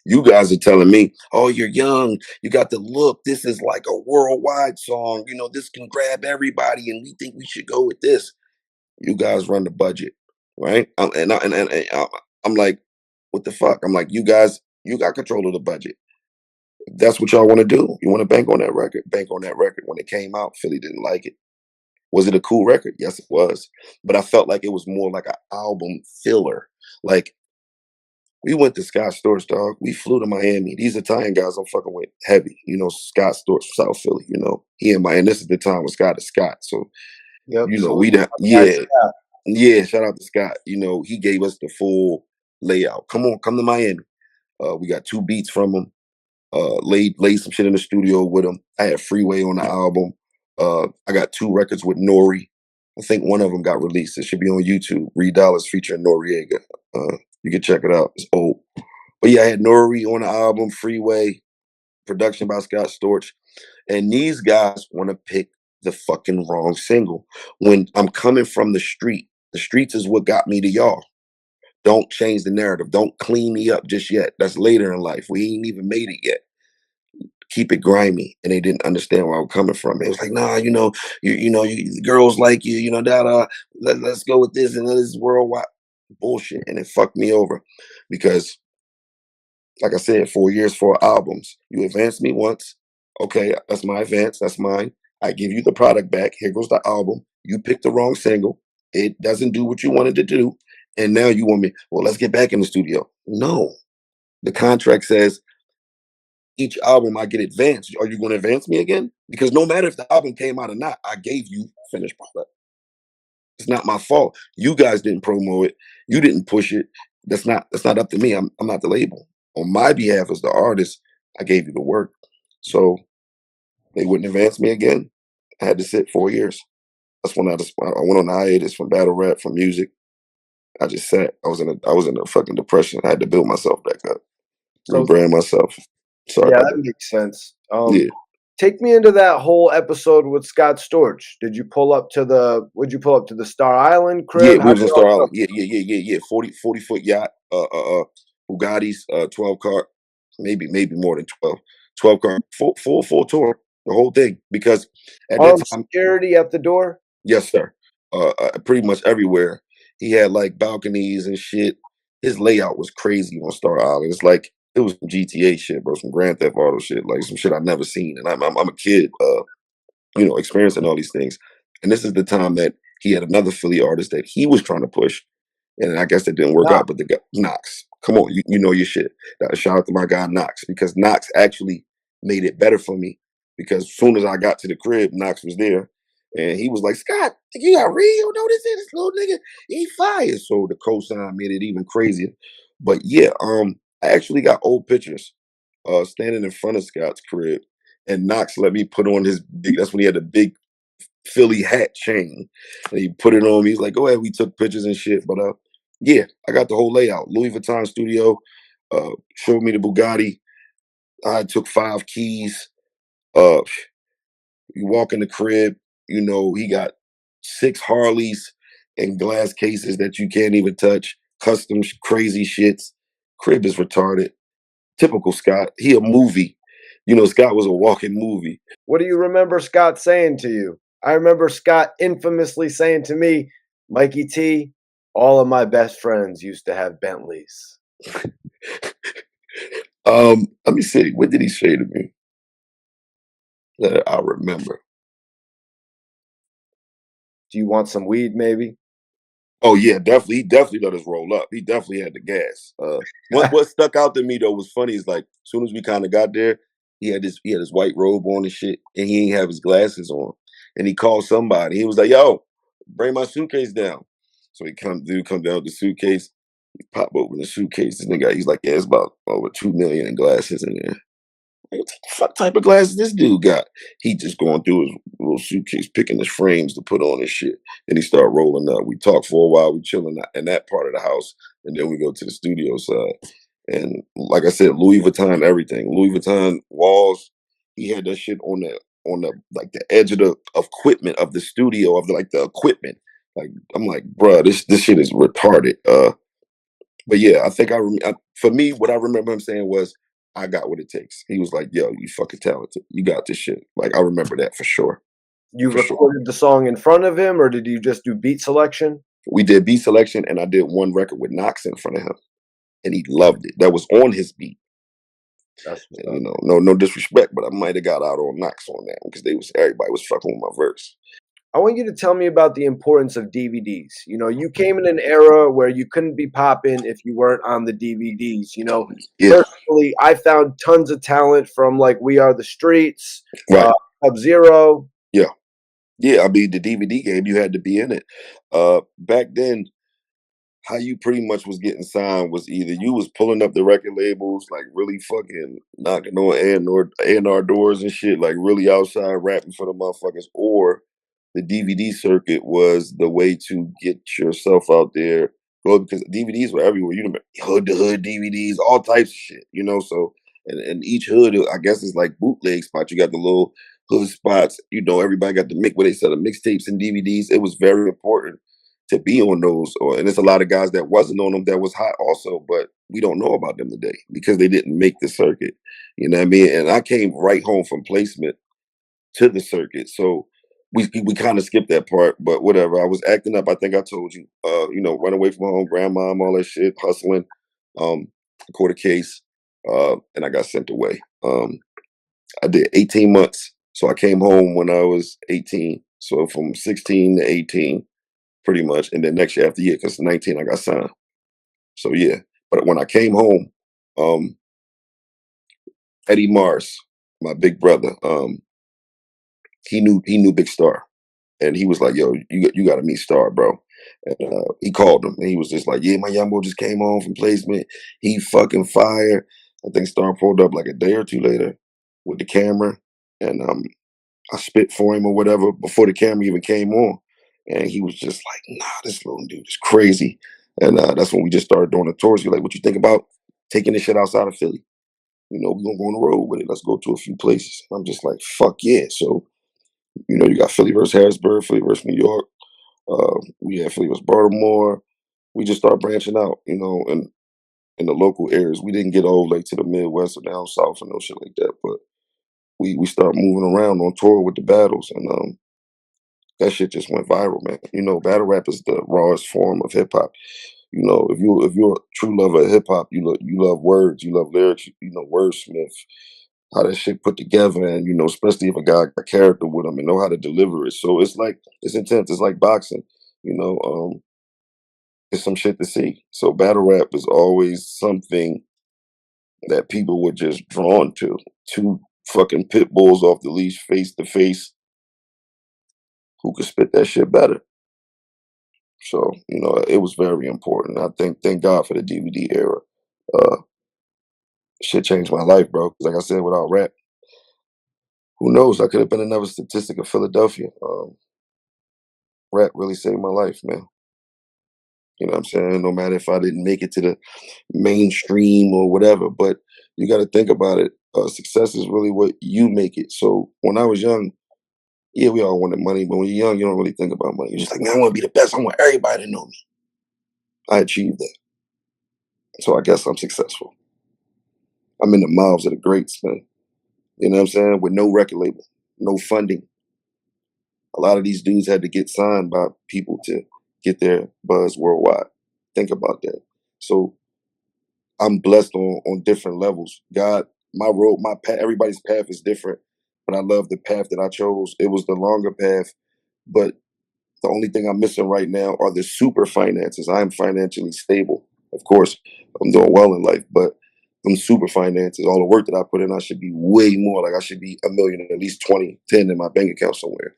You guys are telling me, "Oh, you're young, you got the look, this is like a worldwide song, this can grab everybody, and we think we should go with this." You guys run the budget, right? I'm like, what the fuck? I'm like, you guys, you got control of the budget. If that's what y'all want to do, you want to bank on that record, bank on that record. When it came out, Philly didn't like it. Was it a cool record? Yes, it was. But I felt like it was more like an album filler. Like, we went to Scott Storch, dog. We flew to Miami. These Italian guys I'm fucking with heavy. Scott Storch from South Philly. He and this is the time when Scott is Scott. So, Yep. we done, yeah. Yeah, shout out to Scott. He gave us the full layout. Come on, come to Miami. We got 2 beats from him. Laid some shit in the studio with him. I had Freeway on the album. I got 2 records with Nori. I think one of them got released. It should be on YouTube. Reed Dollaz featuring Noriega. You can check it out. It's old. But yeah, I had Nori on the album, Freeway, production by Scott Storch. And these guys want to pick the fucking wrong single. When I'm coming from the streets is what got me to y'all. Don't change the narrative. Don't clean me up just yet. That's later in life. We ain't even made it yet. Keep it grimy. And they didn't understand where I'm coming from. It was like, nah, girls like you, let's go with this and this is worldwide bullshit. And it fucked me over because, like I said, 4 years, 4 albums. You advanced me once. Okay, that's my advance. That's mine. I give you the product back. Here goes the album. You picked the wrong single. It doesn't do what you wanted to do. And now you want me, well, let's get back in the studio. No. The contract says each album I get advanced. Are you going to advance me again? Because no matter if the album came out or not, I gave you finished product. It's not my fault. You guys didn't promo it. You didn't push it. That's not up to me. I'm not the label. On my behalf as the artist, I gave you the work. So they wouldn't advance me again. I had to sit 4 years. That's when I went on hiatus from battle rap, from music. I just sat. I was in a fucking depression. I had to build myself back up, So rebrand myself. Sorry yeah, about that that. makes sense. Yeah. Take me into that whole episode with Scott Storch. Would you pull up to the Star Island Yeah, crib? we How was did in it all Star go? Island. Yeah. 40 foot yacht, Bugattis, 12 car, maybe more than 12. 12 car, full tour, the whole thing. Because at that Armed time, security at the door? yes, sir. Pretty much everywhere. He had like balconies and shit. His layout was crazy on Star Island. It's like it was some GTA shit, bro, some Grand Theft Auto shit, like some shit I've never seen. And I'm a kid, experiencing all these things. And this is the time that he had another Philly artist that he was trying to push, and I guess that didn't work Nah. out. But the guy Knox, come on, you know your shit. Shout out to my guy Knox, because Knox actually made it better for me. Because as soon as I got to the crib, Knox was there, and he was like, "Scott, you got real? No, this little nigga, he fired." So the cosign made it even crazier. But yeah, I actually got old pictures, standing in front of Scott's crib, and Knox let me put on his big. That's when he had a big Philly hat chain. And he put it on me. He's like, go ahead. We took pictures and shit. But yeah, I got the whole layout. Louis Vuitton studio, showed me the Bugatti. I took 5 keys. Uh, you walk in the crib, he got 6 Harleys and glass cases that you can't even touch, custom crazy shits. Crib is retarded. Typical Scott. He a movie. Scott was a walking movie. What do you remember Scott saying to you? I remember Scott infamously saying to me, Mikey T, all of my best friends used to have Bentleys. Let me see. What did he say to me that I remember? Do you want some weed, maybe? Oh yeah, definitely. He definitely let us roll up. He definitely had the gas. What stuck out to me though was funny is like as soon as we kind of got there, he had his white robe on and shit, and he ain't have his glasses on. And he called somebody. He was like, "Yo, bring my suitcase down." So come down with the suitcase. He pop open the suitcase. This nigga, he's like, "Yeah, it's about over 2 million in glasses in there." Like, what the fuck type of glasses this dude got? He just going through his little suitcase, picking his frames to put on his shit. And he started rolling up. We talked for a while. We chilling in that part of the house. And then we go to the studio side. And like I said, Louis Vuitton, everything. Louis Vuitton walls. He had that shit on the like the edge of the equipment of the studio, of the equipment. Like I'm like, bruh, this shit is retarded. But yeah, I think for me, what I remember him saying was, "I got what it takes." He was like, "Yo, you fucking talented. You got this shit." Like I remember that for sure, You for sure. recorded the song in front of him, or did you just do beat selection? We did beat selection, and I did one record with Knox in front of him, and he loved it. That was on his beat. That's what's And, up. no disrespect, but I might have got out on Knox on that because everybody was fucking with my verse. I want you to tell me about the importance of DVDs. You came in an era where you couldn't be popping if you weren't on the DVDs. Yeah, Personally, I found tons of talent from like We Are the Streets, right. Sub Zero. Yeah, yeah. I mean, the DVD game, you had to be in it. Back then, how you pretty much was getting signed was either you was pulling up the record labels, like really fucking knocking on A&R doors and shit, like really outside rapping for the motherfuckers, or the DVD circuit was the way to get yourself out there Well, because DVDs were everywhere. You know, hood to hood DVDs, all types of shit. You know, so and each hood, I guess, is like bootleg spots. You got the little hood spots. You know, everybody got the mix where they sell the mixtapes and DVDs. It was very important to be on those. And there's a lot of guys that wasn't on them that was hot also, but we don't know about them today because they didn't make the circuit. You know what I mean? And I came right home from placement to the circuit. So we kind of skipped that part, but whatever. I was acting up. I think I told you, you know, run away from home, grandma, all that shit, hustling. I caught a case, and I got sent away. I did 18 months. So I came home when I was 18. So from 16 to 18, pretty much. And then next year after year, because 19 I got signed. So yeah. But when I came home, um, Eddie Mars, my big brother, he knew Big Star. And he was like, "Yo, you got to meet Star, bro." And he called him, and he was just like, "Yeah, my young boy just came home from placement. He fucking fire." I think Star pulled up like a day or two later with the camera, and I spit for him or whatever before the camera even came on, and he was just like, "Nah, this little dude is crazy." And that's when we just started doing the tours. He's like, "What you think about taking this shit outside of Philly? You know, we're gonna go on the road with it. Let's go to a few places." And I'm just like, "Fuck yeah!" So you know, you got Philly versus Harrisburg, Philly versus New York. We had Philly versus Baltimore. We just started branching out, you know, and in the local areas. We didn't get all like to the Midwest or down south and no shit like that. But we start moving around on tour with the battles, and that shit just went viral, man. You know, battle rap is the rawest form of hip hop. You know, if you're a true lover of hip hop, you love words, you love lyrics, you know, wordsmith, how that shit put together, and you know, especially if a guy got character with him and know how to deliver it. So it's like it's intense. It's like boxing. You know, it's some shit to see. So battle rap is always something that people were just drawn to. Two fucking pit bulls off the leash, face to face, who could spit that shit better. So you know, it was very important. I think thank God for the DVD era. Uh, Shit changed my life, bro. 'Cause like I said, without rap, who knows? I could have been another statistic of Philadelphia. Rap really saved my life, man. You know what I'm saying? No matter if I didn't make it to the mainstream or whatever, but you got to think about it. Success is really what you make it. So when I was young, yeah, we all wanted money, but when you're young, you don't really think about money. You're just like, man, I want to be the best. I want everybody to know me. I achieved that. So I guess I'm successful. I'm in the mouths of the greats, man. You know what I'm saying? With no record label, no funding. A lot of these dudes had to get signed by people to get their buzz worldwide. Think about that. So I'm blessed on different levels. God, my road, my path, everybody's path is different, but I love the path that I chose. It was the longer path, but the only thing I'm missing right now are the super finances. I am financially stable. Of course, I'm doing well in life, but them super finances, all the work that I put in, I should be way more. Like I should be a million, at least 20, 10 in my bank account somewhere.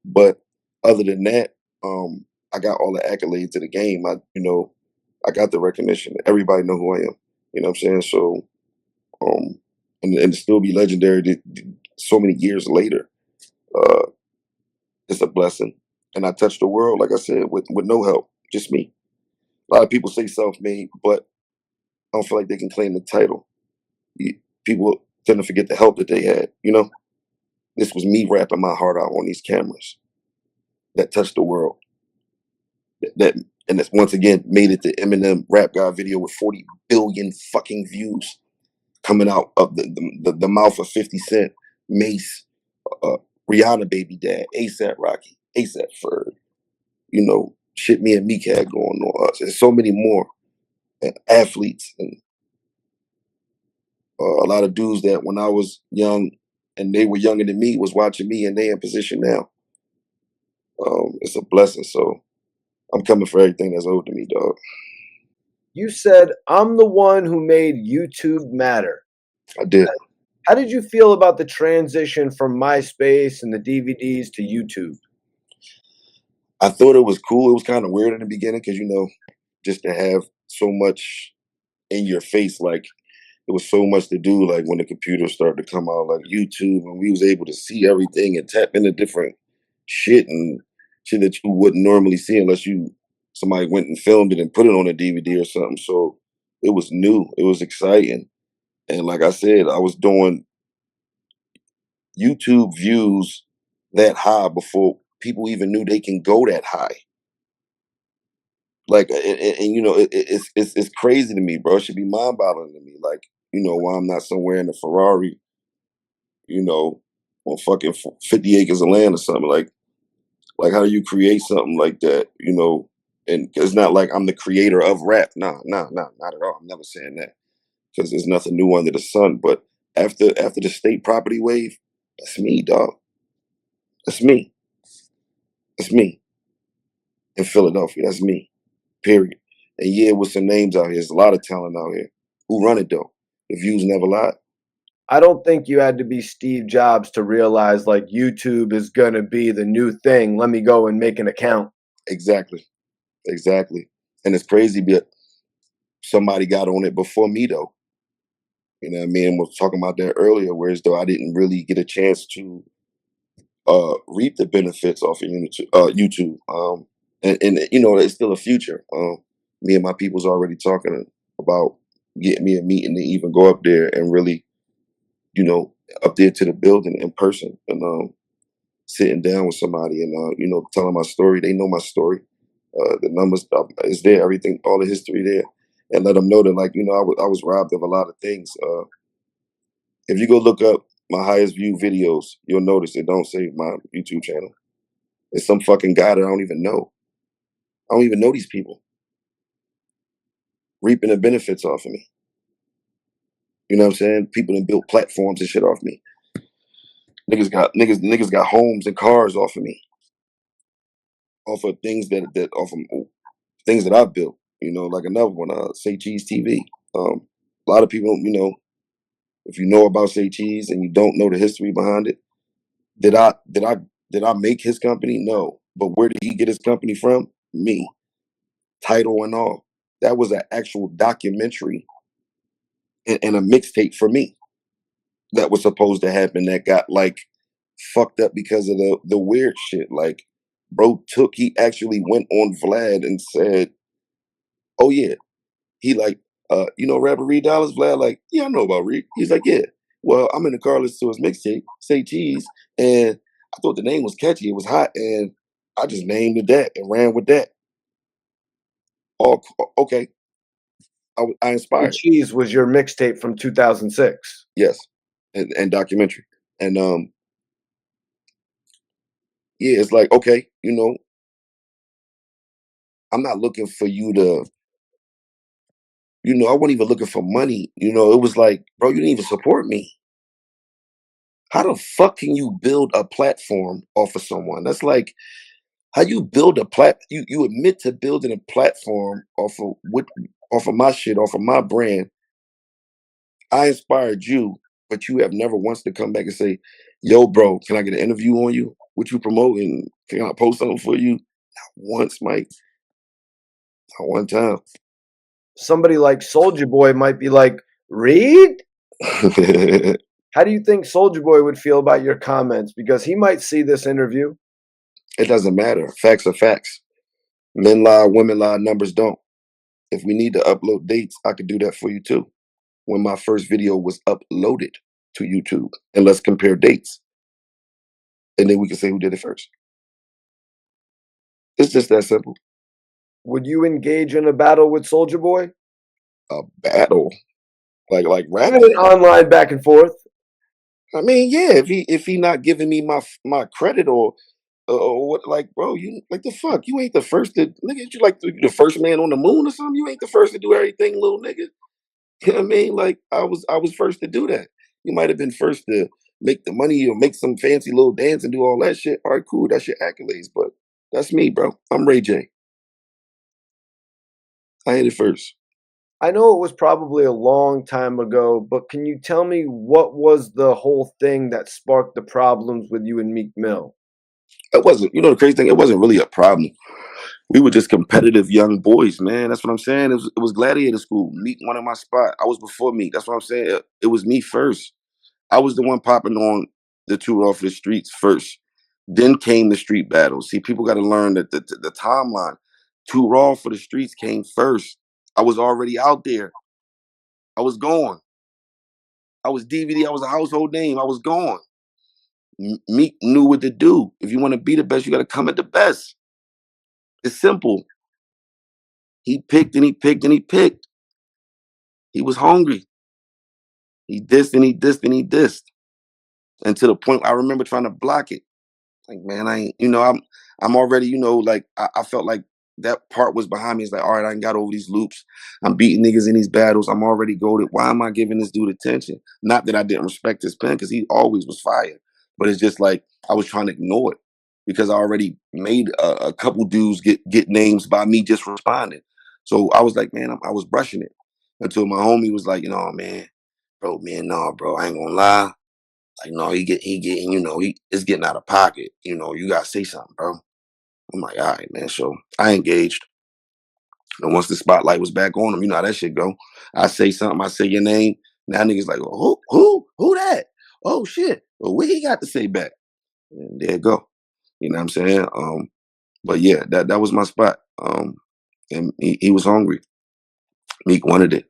But other than that, I got all the accolades of the game. You know, I got the recognition. Everybody know who I am. You know what I'm saying? So, um, and to still be legendary so many years later, uh, it's a blessing. And I touched the world, like I said, with no help, just me. A lot of people say self-made, but I don't feel like they can claim the title. People tend to forget the help that they had. You know, this was me rapping my heart out on these cameras that touched the world. That and it's once again made it the Eminem Rap God video with 40 billion fucking views coming out of the mouth of 50 Cent, Mace, uh, Rihanna baby dad, ASAP Rocky, ASAP Ferg, you know, shit me and Meek had going on. There's so many more athletes and a lot of dudes that when I was young and they were younger than me was watching me and they in position now. It's a blessing. So I'm coming for everything that's owed to me, dog. You said, "I'm the one who made YouTube matter." I did. How did you feel about the transition from MySpace and the DVDs to YouTube? I thought it was cool. It was kind of weird in the beginning because, you know, just to have so much in your face, like it was so much to do. Like when the computers started to come out, like YouTube, and we was able to see everything and tap into different shit and shit that you wouldn't normally see unless you somebody went and filmed it and put it on a DVD or something. So it was new. It was exciting. And like I said, I was doing YouTube views that high before people even knew they can go that high. Like, and you know, it's crazy to me, bro. It should be mind boggling to me. Like, you know, why I'm not somewhere in a Ferrari, you know, on fucking 50 acres of land or something. Like how do you create something like that? You know, and it's not like I'm the creator of rap. Nah, not at all. I'm never saying that because there's nothing new under the sun. But after the state property wave, that's me, dog. That's me. That's me in Philadelphia. That's me. Period. And yeah, with some names out here, there's a lot of talent out here. Who run it though? The views never lie. I don't think you had to be Steve Jobs to realize like YouTube is gonna be the new thing. Let me go and make an account. Exactly. Exactly. And it's crazy, but somebody got on it before me though. You know what I mean? We was talking about that earlier, whereas though I didn't really get a chance to reap the benefits off of YouTube. And you know, it's still a future. Me and my people's already talking about getting me a meeting to even go up there and really, you know, up there to the building in person and sitting down with somebody and you know, telling my story. They know my story. The numbers is there, everything, all the history there, and let them know that, like, you know, I was robbed of a lot of things. If you go look up my highest view videos, you'll notice it don't say my YouTube channel. It's some fucking guy that I don't even know. I don't even know these people reaping the benefits off of me. You know what I'm saying? People that built platforms and shit off me. Niggas got homes and cars off of me, off of things that off of things that I built. You know, like another one, Say Cheese TV. A lot of people, you know, if you know about Say Cheese and you don't know the history behind it, did I did I did I make his company? No. But where did he get his company from? Me. Title and all. That was an actual documentary and a mixtape for me that was supposed to happen that got like fucked up because of the weird shit. Like, bro he actually went on Vlad and said, "Oh yeah," he like, you know, rapper Reed Dollaz, Vlad, like, yeah, I know about Reed. He's like, yeah. Well, I'm in the car listening to his mixtape, Say Cheese, and I thought the name was catchy. It was hot, and I just named it that and ran with that. All okay. I Hey inspired. Cheese was your mixtape from 2006. Yes, and documentary, and yeah, it's like, okay, you know, I'm not looking for you to, you know, I wasn't even looking for money. You know, it was like, bro, you didn't even support me. How the fuck can you build a platform off of someone? That's like how you build a you admit to building a platform off of my shit, off of my brand. I inspired you, but you have never once to come back and say, yo, bro, can I get an interview on you? What you promoting? Can I post something for you? Not once, Mike. Not one time. Somebody like Soldier Boy might be like, Reed? It How do you think Soldier Boy would feel about your comments? Because he might see this interview. doesn't matter. Facts are facts. Men lie, women lie, numbers don't. If we need to upload dates, I could do that for you too. When my first video was uploaded to YouTube, and let's compare dates, and then we can say who did it first. It's just that simple. Would you engage in a battle with Soldier Boy? A battle, like rap Even an battle. online back and forth. I mean, yeah, if he not giving me my credit or what, like, bro, you like the fuck, you ain't the first to nigga. You like the first man on the moon or something. You ain't the first to do everything, little nigga. You know what I mean? Like I was first to do that. You might have been first to make the money or make some fancy little dance and do all that shit. All right, cool. That's your accolades, but that's me, bro. I'm Ray J. I hit it first. I know it was probably a long time ago, but can you tell me what was the whole thing that sparked the problems with you and Meek Mill? It wasn't, you know, the crazy thing, it wasn't really a problem. We were just competitive young boys, man. That's what I'm saying. It was gladiator school. Meek wanted my spot. I was before Meek. That's what I'm saying. It was me first. I was the one popping on the tour off the streets first. Then came the street battles. See, people got to learn that the timeline. Too Raw for the Streets came first. I was already out there. I was gone. I was DVD. I was a household name. I was gone. Meek knew what to do. If you want to be the best, you got to come at the best. It's simple. He picked and he picked and he picked. He was hungry. He dissed and he dissed and he dissed. And to the point I remember trying to block it. Like, man, I ain't, I'm already, like I felt like that part was behind me. It's like, all right, I ain't got over these loops. I'm beating niggas in these battles. I'm already goaded. Why am I giving this dude attention? Not that I didn't respect his pen, because he always was fire. But it's just like I was trying to ignore it because I already made a couple dudes get names by me just responding. So I was like, man, I was brushing it until my homie was like, man, nah, bro, I ain't gonna lie. Like, no, he getting, it's getting out of pocket. You gotta say something, bro. I'm like, all right, man. So I engaged. And once the spotlight was back on him, you know how that shit go. I say something, I say your name. Now niggas like, oh, who that? Oh shit. Well, what he got to say back? And there it go. You know what I'm saying? But yeah, that was my spot. And he was hungry. Meek wanted it.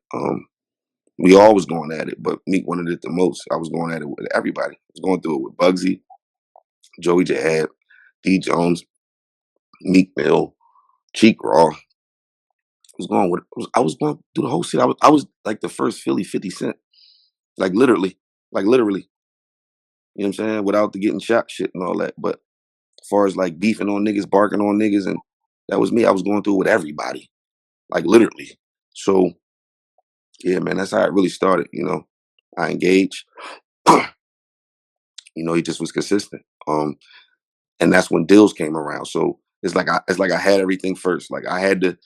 We all was going at it, but Meek wanted it the most. I was going at it with everybody. I was going through it with Bugsy, Joey Jihad, D Jones, Meek Mill, Cheek Raw. I was going through the whole shit. I was like the first Philly 50 Cent. Like literally. Like literally. You know what I'm saying? Without the getting shot shit and all that. But as far as like beefing on niggas, barking on niggas, and that was me. I was going through it with everybody. Like literally. So yeah, man, that's how it really started, I engaged. He just was consistent. And that's when deals came around. So it's like I had everything first. Like I had the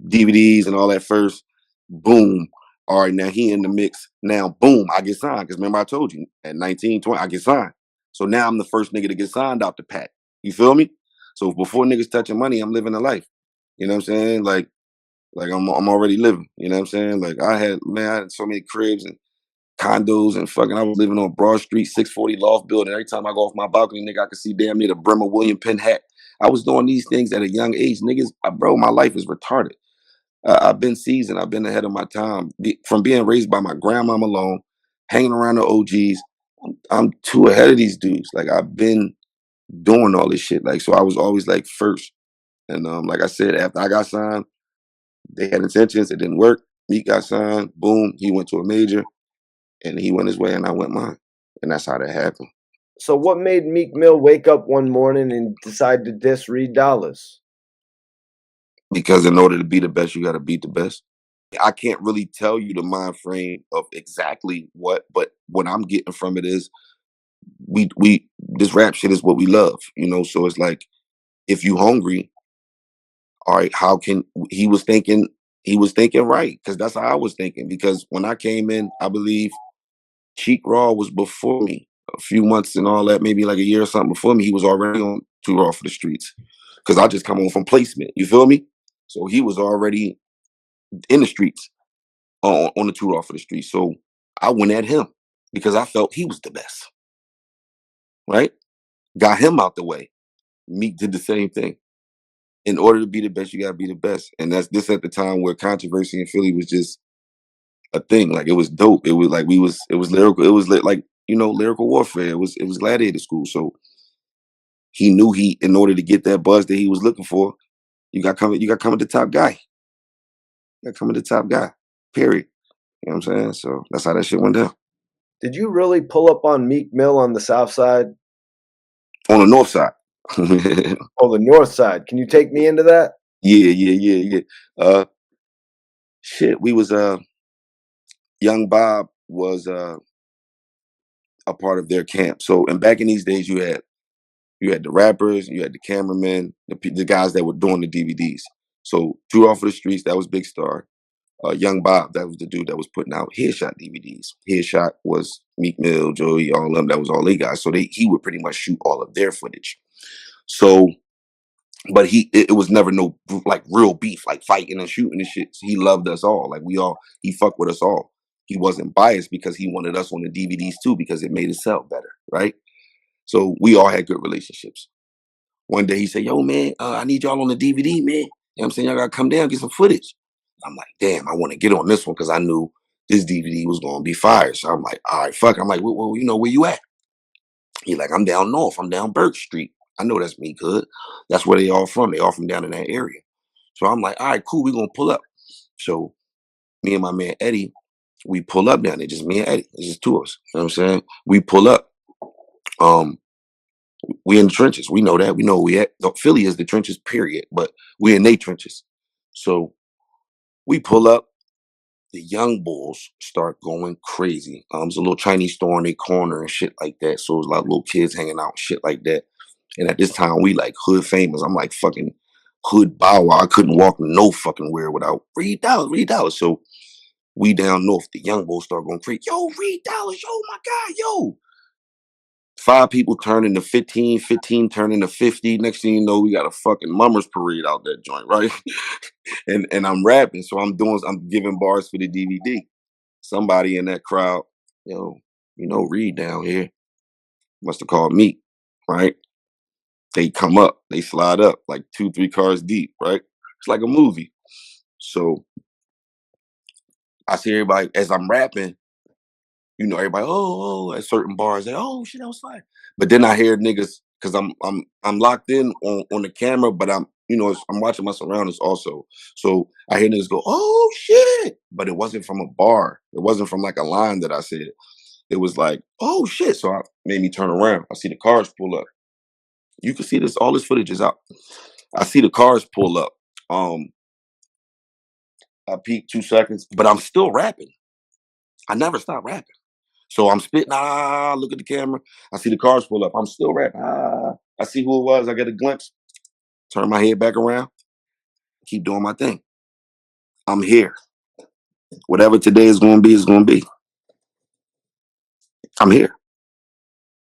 DVDs and all that first. Boom. All right, now he in the mix. Now, boom, I get signed. Because remember I told you, at 19, 20, I get signed. So now I'm the first nigga to get signed out the pack. You feel me? So before niggas touching money, I'm living a life. You know what I'm saying? Like I'm already living. You know what I'm saying? Like I had so many cribs and condos and fucking, I was living on Broad Street, 640 loft building. Every time I go off my balcony, nigga, I could see damn near the brim of William Penn hat. I was doing these things at a young age. Niggas, bro, my life is retarded. I've been seasoned. I've been ahead of my time. From being raised by my grandmama alone, hanging around the OGs, I'm too ahead of these dudes. Like I've been doing all this shit. Like, so I was always like first. And like I said, after I got signed, they had intentions. It didn't work. Meek got signed. Boom. He went to a major. And he went his way and I went mine. And that's how that happened. So what made Meek Mill wake up one morning and decide to diss Reed Dollaz? Because in order to be the best, you got to beat the best. I can't really tell you the mind frame of exactly what, but what I'm getting from it is we this rap shit is what we love, So it's like, if you hungry, all right, how can he was thinking right, because that's how I was thinking. Because when I came in, I believe Cheek Raw was before me, a few months and all that, maybe like a year or something before me. He was already on Too Raw for the Streets, because I just come on from placement. You feel me? So he was already in the streets on the Too Raw for the Streets. So I went at him because I felt he was the best. Right? Got him out the way. Meek did the same thing. In order to be the best, you gotta be the best. And that's this at the time where controversy in Philly was just a thing. Like it was dope. It was like it was lyrical. It was like, lyrical warfare. It was gladiator school. So he knew in order to get that buzz that he was looking for, you got coming the top guy. You got coming the top guy. Period. You know what I'm saying? So that's how that shit went down. Did you really pull up on Meek Mill on the south side? On the north side. Oh, the north side. Can you take me into that? Yeah. Shit, we was Young Bob was a part of their camp. So, and back in these days, you had the rappers, you had the cameramen, the guys that were doing the DVDs. So, Too Off of the Streets, that was Big Star. Young Bob, that was the dude that was putting out Headshot DVDs. Headshot was Meek Mill, Joey, all of them. That was all they guys. So he would pretty much shoot all of their footage. So, but it was never no like real beef, like fighting and shooting and shit. So he loved us all. Like he fucked with us all. He wasn't biased because he wanted us on the DVDs too, because it made it sell better, right? So we all had good relationships. One day he said, "Yo, man, I need y'all on the DVD, man." know what I'm saying? Y'all gotta come down, get some footage. I'm like, damn, I want to get on this one because I knew this DVD was gonna be fire. So I'm like, all right, fuck. I'm like, well, you know where you at? He like, I'm down north. I'm down Burke Street. I know that's me, good. That's where they all from. They all from down in that area. So I'm like, all right, cool. We gonna pull up. So me and my man Eddie, we pull up down there. Just me and Eddie. It's just two of us. You know what I'm saying? We pull up. Um, we in the trenches. We know that. We know where we at. Philly is the trenches, period. But we in they trenches. So we pull up. The young bulls start going crazy. There's a little Chinese store in their corner and shit like that. So there's a lot of little kids hanging out and shit like that. And at this time, we like hood famous. I'm like fucking hood bow wow. I couldn't walk no fucking where without Reed Dollaz, Reed Dollaz. So we down north, the young bulls start going crazy. Yo, Reed Dollaz, yo, my God, yo. 5 people turn into 15, 15 turn into 50. Next thing you know, we got a fucking mummers parade out that joint, right? and I'm rapping, so I'm giving bars for the DVD. Somebody in that crowd, yo, you know, Reed down here must have called Meek, right? They come up, they slide up like 2, 3 cars deep, right? It's like a movie. So I see everybody as I'm rapping, you know, everybody, at certain bars, they, oh shit, that was fire. But then I hear niggas because I'm locked in on the camera, but I'm watching my surroundings also. So I hear niggas go, oh shit, but it wasn't from a bar. It wasn't from like a line that I said. It was like, oh shit. So I made me turn around. I see the cars pull up. You can see this. All this footage is out. I see the cars pull up. I peek 2 seconds, but I'm still rapping. I never stop rapping. So I'm spitting, look at the camera. I see the cars pull up. I'm still rapping. I see who it was. I get a glimpse. Turn my head back around. Keep doing my thing. I'm here. Whatever today is going to be, is going to be. I'm here.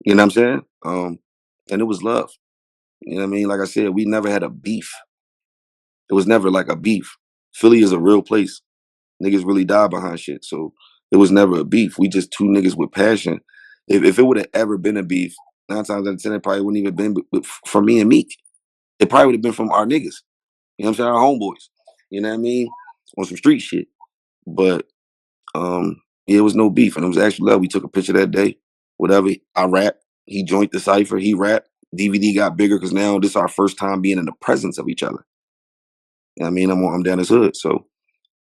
You know what I'm saying? And it was love. You know what I mean? Like I said, we never had a beef. It was never like a beef. Philly is a real place. Niggas really die behind shit. So it was never a beef. We just two niggas with passion. If it would have ever been a beef, 9 times out of 10, it probably wouldn't even been from me and Meek. It probably would have been from our niggas. You know what I'm saying? Our homeboys. You know what I mean? On some street shit. But yeah, it was no beef. And it was actually love. We took a picture that day. Whatever. I rapped. He joined the cipher. He rapped. DVD got bigger because now this is our first time being in the presence of each other. You know what I mean? I'm down his hood. So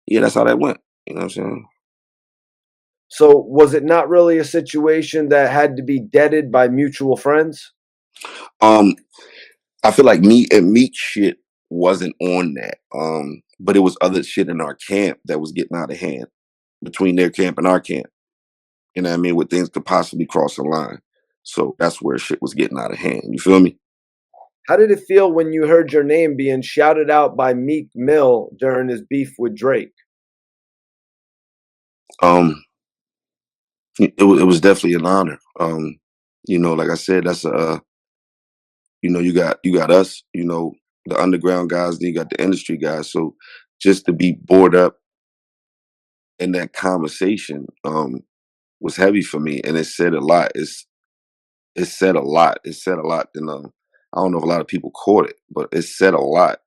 yeah, that's how that went. You know what I'm saying? So was it not really a situation that had to be deaded by mutual friends? Um, I feel like me and Meek shit wasn't on that. But it was other shit in our camp that was getting out of hand between their camp and our camp. You know what I mean? Where things could possibly cross the line. So that's where shit was getting out of hand. You feel me? How did it feel when you heard your name being shouted out by Meek Mill during his beef with Drake? Um, it was definitely an honor. Like I said, that's you got us, the underground guys, then you got the industry guys. So just to be bored up in that conversation was heavy for me, and it said a lot. It said a lot. It said a lot. And I don't know if a lot of people caught it, but it said a lot.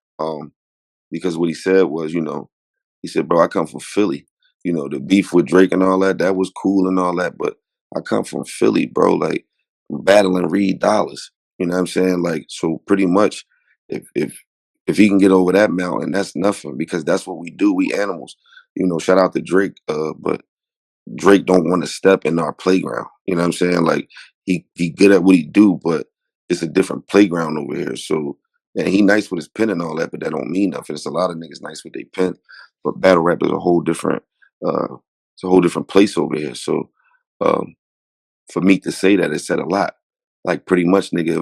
Because what he said was, he said, "Bro, I come from Philly. The beef with Drake and all that, that was cool and all that, but I come from Philly, bro. Like battling Reed Dollaz. You know what I'm saying? Like, so pretty much, if he can get over that mountain, that's nothing because that's what we do. We animals. Shout out to Drake, but Drake don't want to step in our playground. You know what I'm saying? Like he good at what he do, but it's a different playground over here. So and he nice with his pen and all that, but that don't mean nothing. It's a lot of niggas nice with their pen, but battle rap is a whole different it's a whole different place over here. So um for me to say that, it said a lot. Like pretty much, nigga,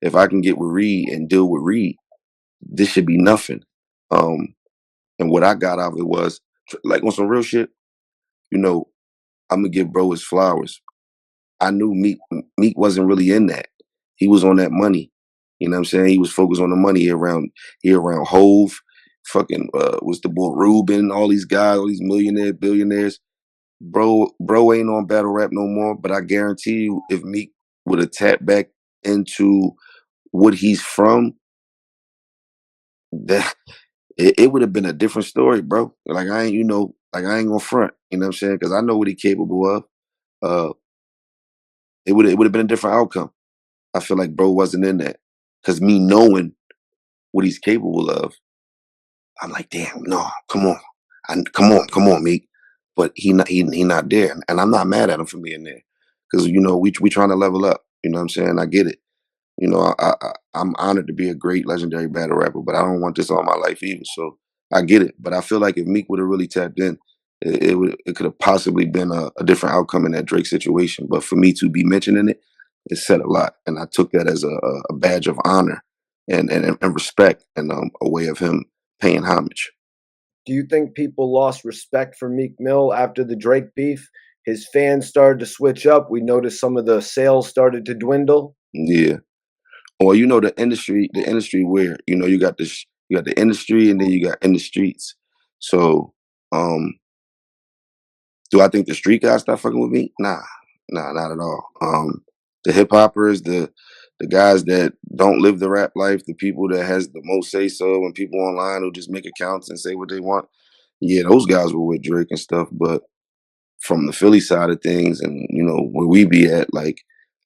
if I can get with Reed and deal with Reed, this should be nothing. Um and what I got out of it was like on some real shit, you know, I'm gonna give bro his flowers. I knew Meek wasn't really in that. He was on that money. You know what I'm saying? He was focused on the money he around Hove, fucking what's the boy Ruben, all these guys, all these millionaires, billionaires. Bro ain't on battle rap no more, but I guarantee you if Meek would have tapped back into what he's from, that it would have been a different story, bro. Like I ain't, like I ain't gonna front. You know what I'm saying? Because I know what he capable of. Uh, it would have been a different outcome. I feel like bro wasn't in that. Cause me knowing what he's capable of, I'm like, damn, no, come on, come on, Meek. But he not there, and I'm not mad at him for being there, because we trying to level up. You know what I'm saying? I get it. I'm honored to be a great legendary battle rapper, but I don't want this all my life either. So I get it, but I feel like if Meek would have really tapped in, it could have possibly been a different outcome in that Drake situation. But for me to be mentioning it, it said a lot, and I took that as a badge of honor and respect, and a way of him paying homage. Do you think people lost respect for Meek Mill after the Drake beef? His fans started to switch up. We noticed some of the sales started to dwindle. Yeah. Or the industry where you got the industry, and then you got in the streets. So um do I think the street guys stop fucking with me? Nah, not at all. The hip hoppers, the guys that don't live the rap life, the people that has the most say so, and people online who just make accounts and say what they want. Yeah, those guys were with Drake and stuff, but from the Philly side of things, and where we be at, like,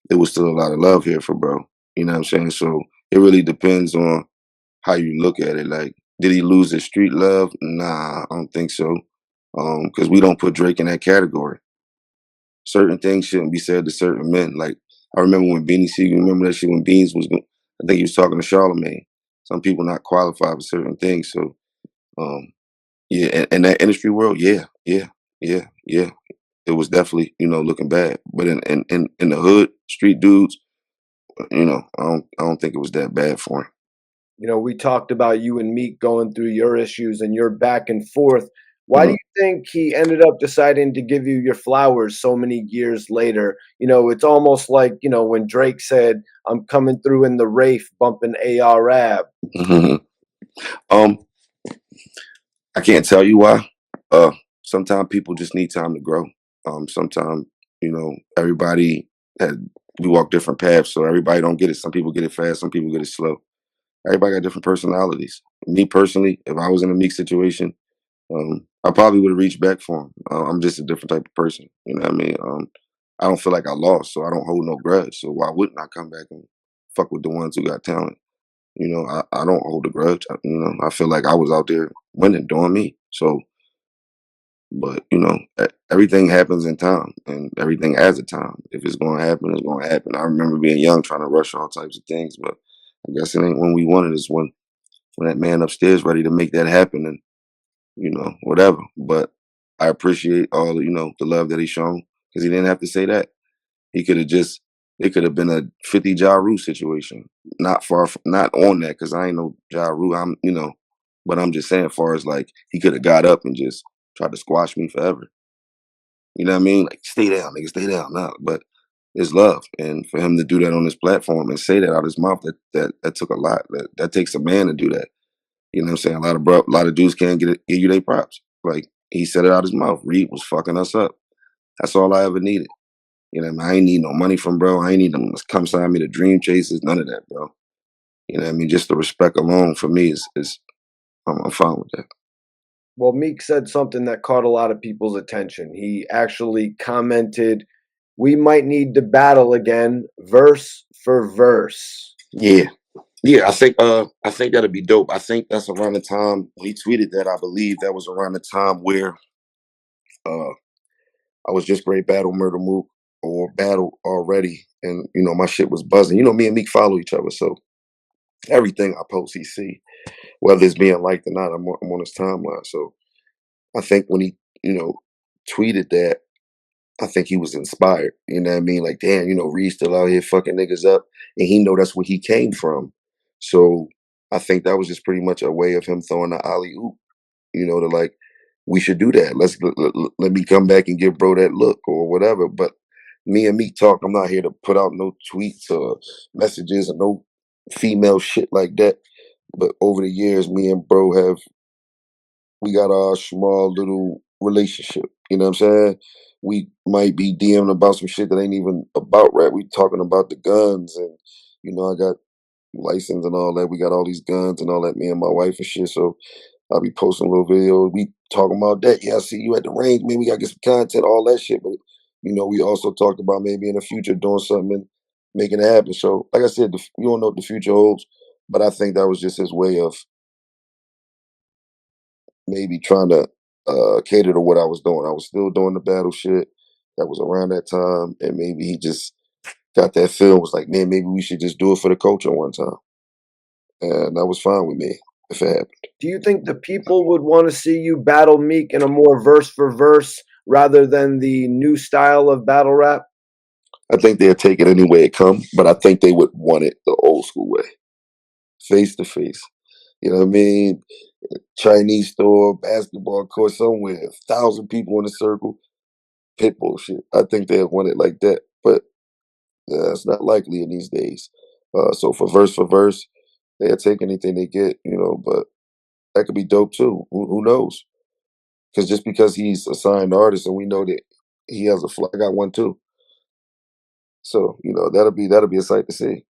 there was still a lot of love here for bro. You know what I'm saying? So it really depends on how you look at it. Like, did he lose his street love? Nah, I don't think so. Because we don't put Drake in that category. Certain things shouldn't be said to certain men. Like, I remember when Beanie Siegel, remember that shit when Beans was, I think he was talking to Charlemagne. Some people not qualified for certain things. So, um, yeah, in that industry world, yeah. It was definitely, looking bad. But in the hood, street dudes, I don't think it was that bad for him. We talked about you and Meek going through your issues and your back and forth. Why do Mhm. you think he ended up deciding to give you your flowers so many years later? It's almost like, when Drake said, I'm coming through in the Wraith bumping ARAB. um, I can't tell you why. Uh, Sometimes people just need time to grow. Sometimes, everybody had we walk different paths, so everybody don't get it. Some people get it fast, some people get it slow. Everybody got different personalities. Me personally, if I was in a Meek situation, I probably would have reached back for him. I'm just a different type of person. You know what I mean? I don't feel like I lost, so I don't hold no grudge. So why wouldn't I come back and fuck with the ones who got talent? I don't hold a grudge. I feel like I was out there winning, doing me. So, but everything happens in time, and everything has a time. If it's going to happen, it's going to happen. I remember being young, trying to rush all types of things, but I guess it ain't when we want it. It's when that man upstairs ready to make that happen, and whatever. But I appreciate all the love that he's shown, because he didn't have to say that. He could have just it could have been a 50 Ja Rule situation. Not far from, not on that, because I ain't no Ja Rule. But I'm just saying, far as like, he could have got up and just tried to squash me forever. You know what I mean? Like, stay down, nigga, stay down. Nah, but it's love, and for him to do that on this platform and say that out his mouth, that took a lot. That takes a man to do that. You know what I'm saying? A lot of dudes can't give you their props. Like, he said it out his mouth. Reed was fucking us up. That's all I ever needed. You know what I mean? I ain't need no money from bro. I ain't need them to come sign me the Dream Chasers. None of that, bro. You know what I mean? Just the respect alone for me is I'm fine with that. Well, Meek said something that caught a lot of people's attention. He actually commented, we might need to battle again, verse for verse. Yeah. Yeah, I think that'd be dope. I think that's around the time when he tweeted that. I believe that was around the time where uh I was just great battle murder move or battle already, and my shit was buzzing. Me and Meek follow each other, so everything I post he see, whether it's being liked or not, I'm on his timeline. So I think when he tweeted that, I think he was inspired. You know what I mean? Like, damn, Reed still out here fucking niggas up, and he know that's where he came from. So I think that was just pretty much a way of him throwing the alley oop. To like, we should do that. Let me come back and give bro that look or whatever. But me and Meek talk. I'm not here to put out no tweets or messages or no female shit like that. But over the years, me and bro we got our small little relationship. You know what I'm saying? We might be DMing about some shit that ain't even about rap. We talking about the guns, and I got license and all that. We got all these guns and all that. Me and my wife and shit. So I'll be posting little videos. We talking about that. Yeah, I see you at the range. Maybe we gotta get some content, all that shit. But we also talked about maybe in the future doing something and making it happen. So, like I said, you don't know what the future holds. But I think that was just his way of maybe trying to cater to what I was doing. I was still doing the battle shit. That was around that time, and maybe he just got that feel. Was like, man, maybe we should just do it for the culture one time, and that was fine with me if it happened. Do you think the people would want to see you battle Meek in a more verse for verse rather than the new style of battle rap? I think they'll take it any way it come, but I think they would want it the old school way, face to face. You know what I mean? Chinese store, basketball court somewhere, 1,000 people in a circle, pit bullshit. I think they'll want it like that, but it's not likely in these days. So for verse, they'll take anything they get, but that could be dope too. Who knows? Because just because he's a signed artist and we know that he has a flag, I got one too. So that'll be a sight to see.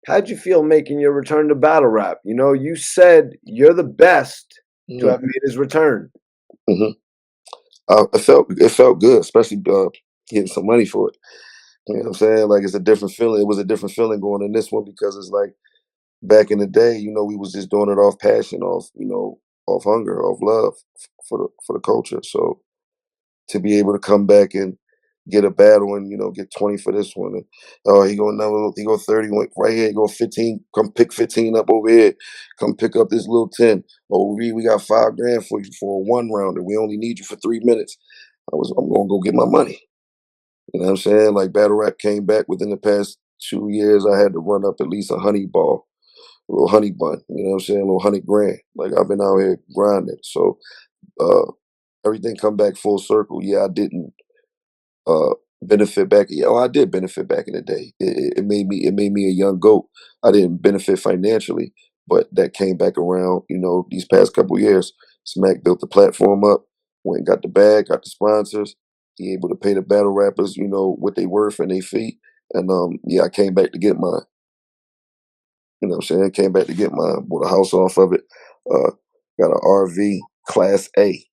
How'd you feel making your return to battle rap? You said you're the best to hmm have made his return. hmm it felt good, especially getting some money for it. You know what I'm saying? Like it's a different feeling. It was a different feeling going in this one because it's like back in the day, we was just doing it off passion, off hunger, off love for the culture. So to be able to come back and get a battle and get 20 for this one, and he go 30 right here, he go 15, come pick 15 up over here, come pick up this little 10. Oh, we got $5 grand for you for a one rounder. We only need you for 3 minutes. I'm gonna go get my money. You know what I'm saying? Like battle rap came back within the past 2 years. I had to run up at least a honey ball, a little honey bun. You know what I'm saying? A little 100 grand. Like I've been out here grinding. So uh, everything come back full circle. Yeah, I didn't benefit back. Yeah, I did benefit back in the day. It made me a young goat. I didn't benefit financially, but that came back around. These past couple years, Smack built the platform up, went and got the bag, got the sponsors. He able to pay the battle rappers, what they worth and they fee. And yeah, I came back to get mine. You know what I'm saying? Came back to get mine. Bought a house off of it. Uh, got an RV Class A,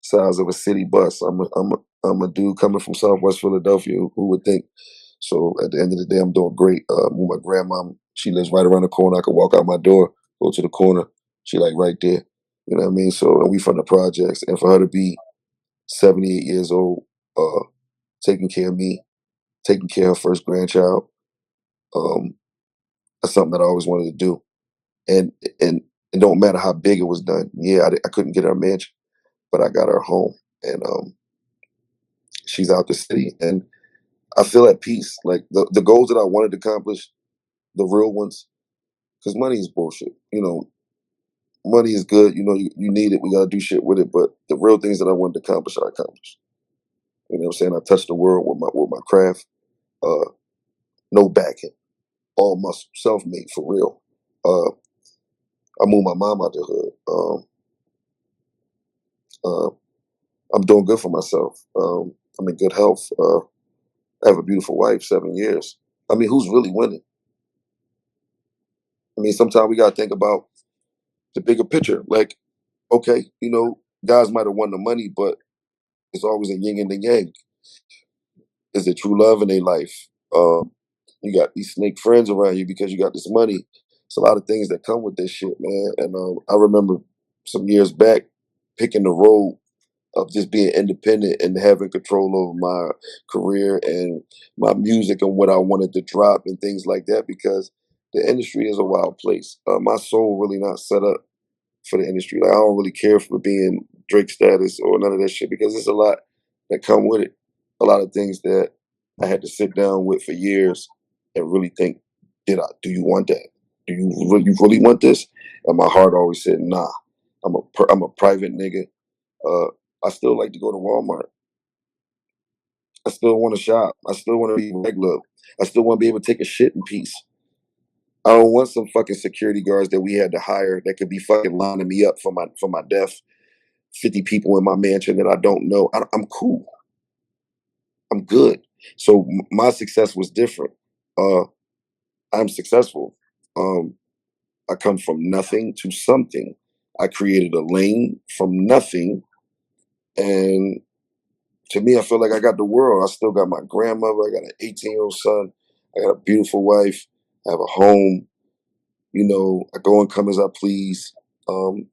size of a city bus. I'm a dude coming from Southwest Philadelphia. Who would think? So at the end of the day, I'm doing great. With my grandma, she lives right around the corner. I could walk out my door, go to the corner. She like right there. You know what I mean? So and we from the projects, and for her to be 78 years old, taking care of me, taking care of her first grandchild, um, that's something that I always wanted to do. And and it don't matter how big it was done. Yeah, I couldn't get her a mansion, but I got her home, and she's out the city, and I feel at peace. Like the goals that I wanted to accomplish, the real ones, because money is bullshit. Money is good. You need it. We gotta do shit with it. But the real things that I wanted to accomplish, I accomplished. You know what I'm saying? I touched the world with my craft. Uh, no backing, all muscle, self made for real. Uh, I moved my mom out the hood. Uh, I'm doing good for myself. I'm in good health. I have a beautiful wife, 7 years. I mean, who's really winning? I mean, sometimes we gotta think about the bigger picture. Like, okay, guys might have won the money, but it's always a yin and a yang. Is it true love in their life? You got these snake friends around you because you got this money. It's a lot of things that come with this shit, man. And I remember some years back picking the road of just being independent and having control over my career and my music and what I wanted to drop and things like that because the industry is a wild place. My soul really not set up for the industry. Like I don't really care for being Drake status or none of that shit because there's a lot that come with it. A lot of things that I had to sit down with for years and really think, do you want that? Do you really want this? And my heart always said, nah. I'm a private nigga. Uh, I still like to go to Walmart. I still want to shop. I still want to be regular. I still want to be able to take a shit in peace. I don't want some fucking security guards that we had to hire that could be fucking lining me up for my death. 50 people in my mansion that I don't know. I'm cool. I'm good. So my success was different. Uh, I'm successful. Um, I come from nothing to something. I created a lane from nothing, and to me, I feel like I got the world. I still got my grandmother. I got an 18-year-old son. I got a beautiful wife. I have a home. You know, I go and come as I please. Um,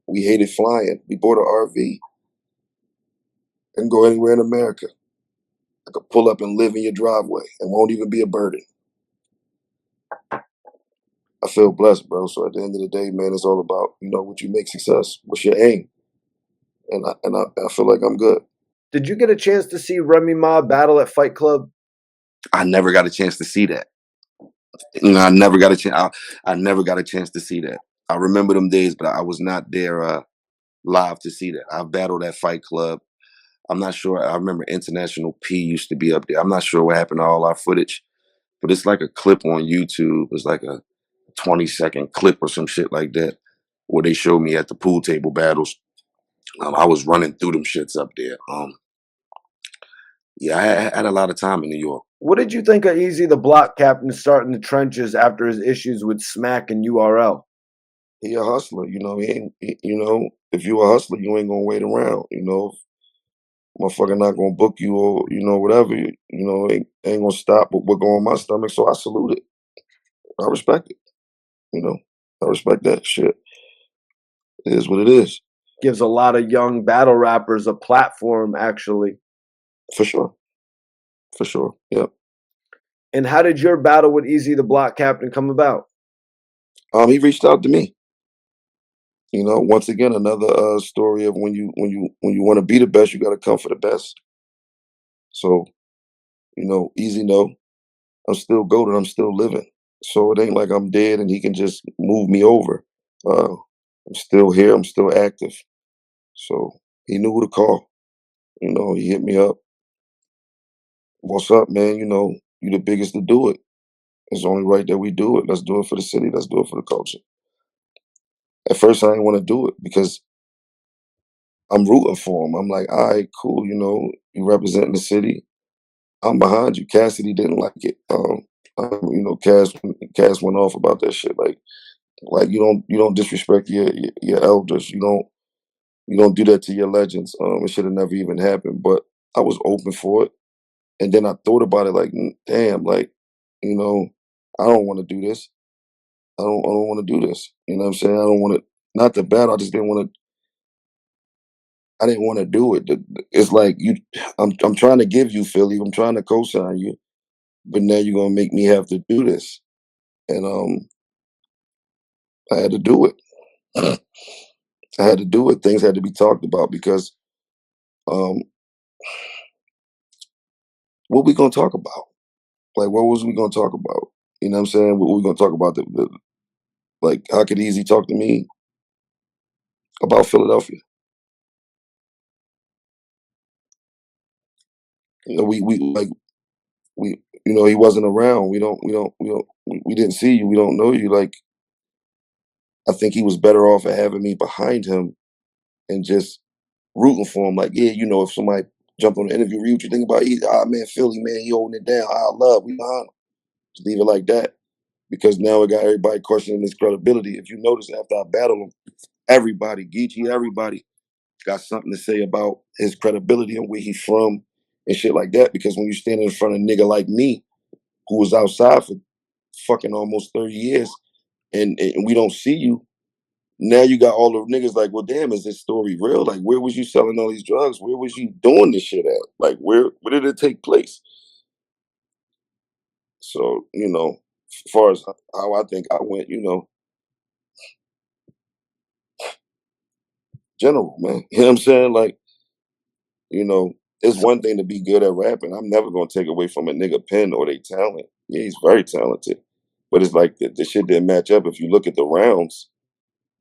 we hated flying. We bought an RV and go anywhere in America. I could pull up and live in your driveway and won't even be a burden. I feel blessed, bro. So at the end of the day, man, it's all about, you know, what you make success. What's your aim? And I feel like I'm good. Did you get a chance to see Remy Ma battle at Fight Club? I never got a chance to see that. No, I never got a chance. I never got a chance to see that. I remember them days, but I was not there live to see that. I battled at Fight Club. I'm not sure. I remember International P used to be up there. I'm not sure what happened to all our footage, but it's like a clip on YouTube. It's like a 20-second clip or some shit like that, where they showed me at the pool table battles. I was running through them shits up there. Yeah, I had a lot of time in New York. What did you think of Eazy the Block Captain starting the trenches after his issues with Smack and URL? He a hustler, you know. You know, if you a hustler, you ain't gonna wait around. You know, motherfucker not gonna book you or you know whatever. You know, ain't gonna stop with what go on my stomach. So I salute it. I respect it. You know, I respect that shit. It is what it is, Gives a lot of young battle rappers a platform, actually. for sure. For sure. Yep. And how did your battle with Eazy the Block Captain come about? He reached out to me. You know, once again, another story of when you want to be the best, you got to come for the best. So you know, Easy know I'm still golden. I'm still living. So it ain't like I'm dead and he can just move me over. I'm still here. I'm still active. So he knew who to call. You know, he hit me up. What's up, man? You know, you the biggest to do it. It's only right that we do it. Let's do it for the city. Let's do it for the culture. At first, I didn't want to do it because I'm rooting for him. I'm like, all right, cool. You know, you representing the city. I'm behind you. Cassidy didn't like it. You know, Cass went off about that shit. Like you don't disrespect your elders. You don't do that to your legends. It should have never even happened. But I was open for it, and then I thought about it. Like, damn, like you know, I don't want to do this. I don't want to do this. You know what I'm saying? I don't want to. Not the bad. I just didn't want to. I didn't want to do it. It's like you. I'm trying to give you Philly. I'm trying to co-sign you, but now you're gonna make me have to do this, and I had to do it. I had to do it. Things had to be talked about because um, what we gonna talk about? Like, what was we gonna talk about? You know what I'm saying? What we gonna talk about? Like, how could Easy talk to me about Philadelphia? You know, we like we you know he wasn't around. We didn't see you. We don't know you. Like, I think he was better off at having me behind him and just rooting for him. Like, yeah, you know, if somebody jumped on the interview, what you think about Easy? Ah, man, Philly, man, he holding it down. I love, we behind him. Just leave it like that. Because now it got everybody questioning his credibility. If you notice, after I battled him, everybody, Geechee, everybody got something to say about his credibility and where he's from and shit like that. Because when you stand in front of a nigga like me, who was outside for fucking almost 30 years, and we don't see you, now you got all the niggas like, well, damn, is this story real? Like, where was you selling all these drugs? Where was you doing this shit at? Like, where did it take place? So, you know, as far as how I think I went, you know, general, man. You know what I'm saying? Like, you know, it's one thing to be good at rapping. I'm never gonna take away from a nigga pen or they talent. Yeah, he's very talented. But it's like the shit didn't match up. If you look at the rounds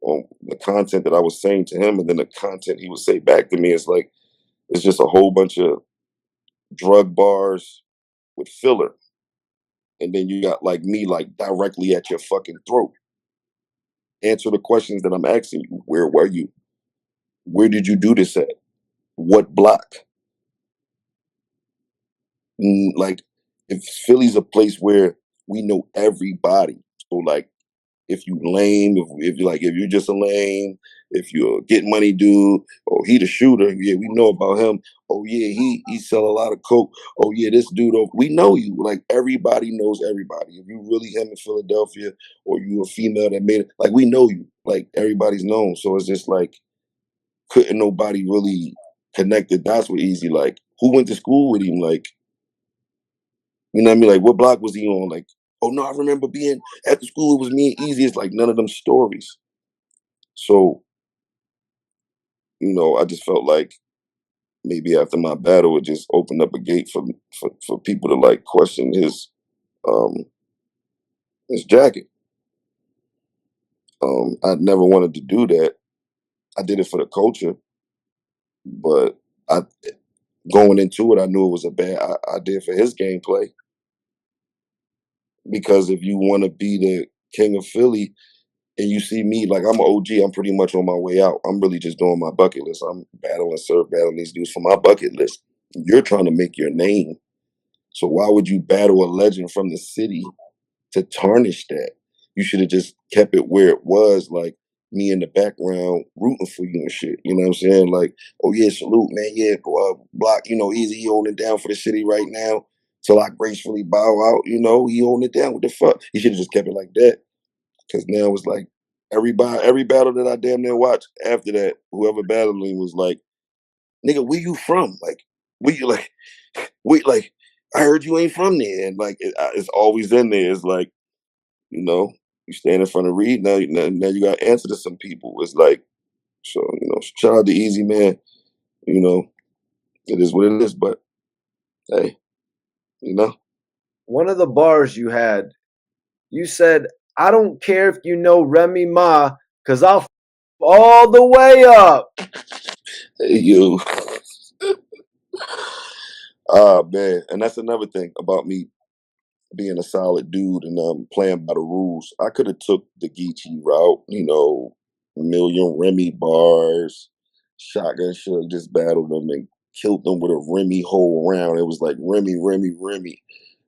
on the content that I was saying to him and then the content he would say back to me, it's like it's just a whole bunch of drug bars with filler. And then you got like me like directly at your fucking throat. Answer the questions that I'm asking you. Where were you? Where did you do this at? What block? Like, if Philly's a place where we know everybody, so like, if you lame, if you like if you're just a lame, if you're getting money dude, oh he the shooter, yeah, we know about him. Oh yeah, he sell a lot of coke. Oh yeah, this dude, we know you. Like everybody knows everybody. If you really him in Philadelphia, or you a female that made it, like we know you. Like everybody's known. So it's just like couldn't nobody really connect the dots with Eazy. Like who went to school with him? Like you know what I mean? Like what block was he on? Like oh no, I remember being at the school. It was me and Eazy. It's like none of them stories. So I just felt like maybe after my battle, it just opened up a gate for people to like question um his jacket. I never wanted to do that. I did it for the culture, but I going into it, I knew it was a bad idea for his gameplay because if you want to be the king of Philly and you see me like I'm an OG, I'm pretty much on my way out. I'm really just doing my bucket list. I'm battling these dudes for my bucket list. You're trying to make your name. So why would you battle a legend from the city to tarnish that? You should have just kept it where it was, like me in the background rooting for you and shit. You know what I'm saying? Like, oh yeah, salute, man. Yeah, block, Eazy, he holding it down for the city right now. Till I gracefully bow out, he holding it down. What the fuck? He should have just kept it like that. Cause now it's like every battle that I damn near watched after that, whoever battling was like, nigga, where you from? Like, where you like, like, I heard you ain't from there, and like it's always in there. It's like, you stand in front of Reed now you got to answer to some people. It's like, so shout out to Eazy, man. You know, it is what it is, but hey, you know, One of the bars you had, you said, "I don't care if you know Remy Ma, cause I'll all the way up." hey, you. Ah man, and that's another thing about me being a solid dude and playing by the rules. I could have took the Geechee route, million Remy bars, shotgun should just battled them and killed them with a Remy whole round. It was like Remy, Remy, Remy.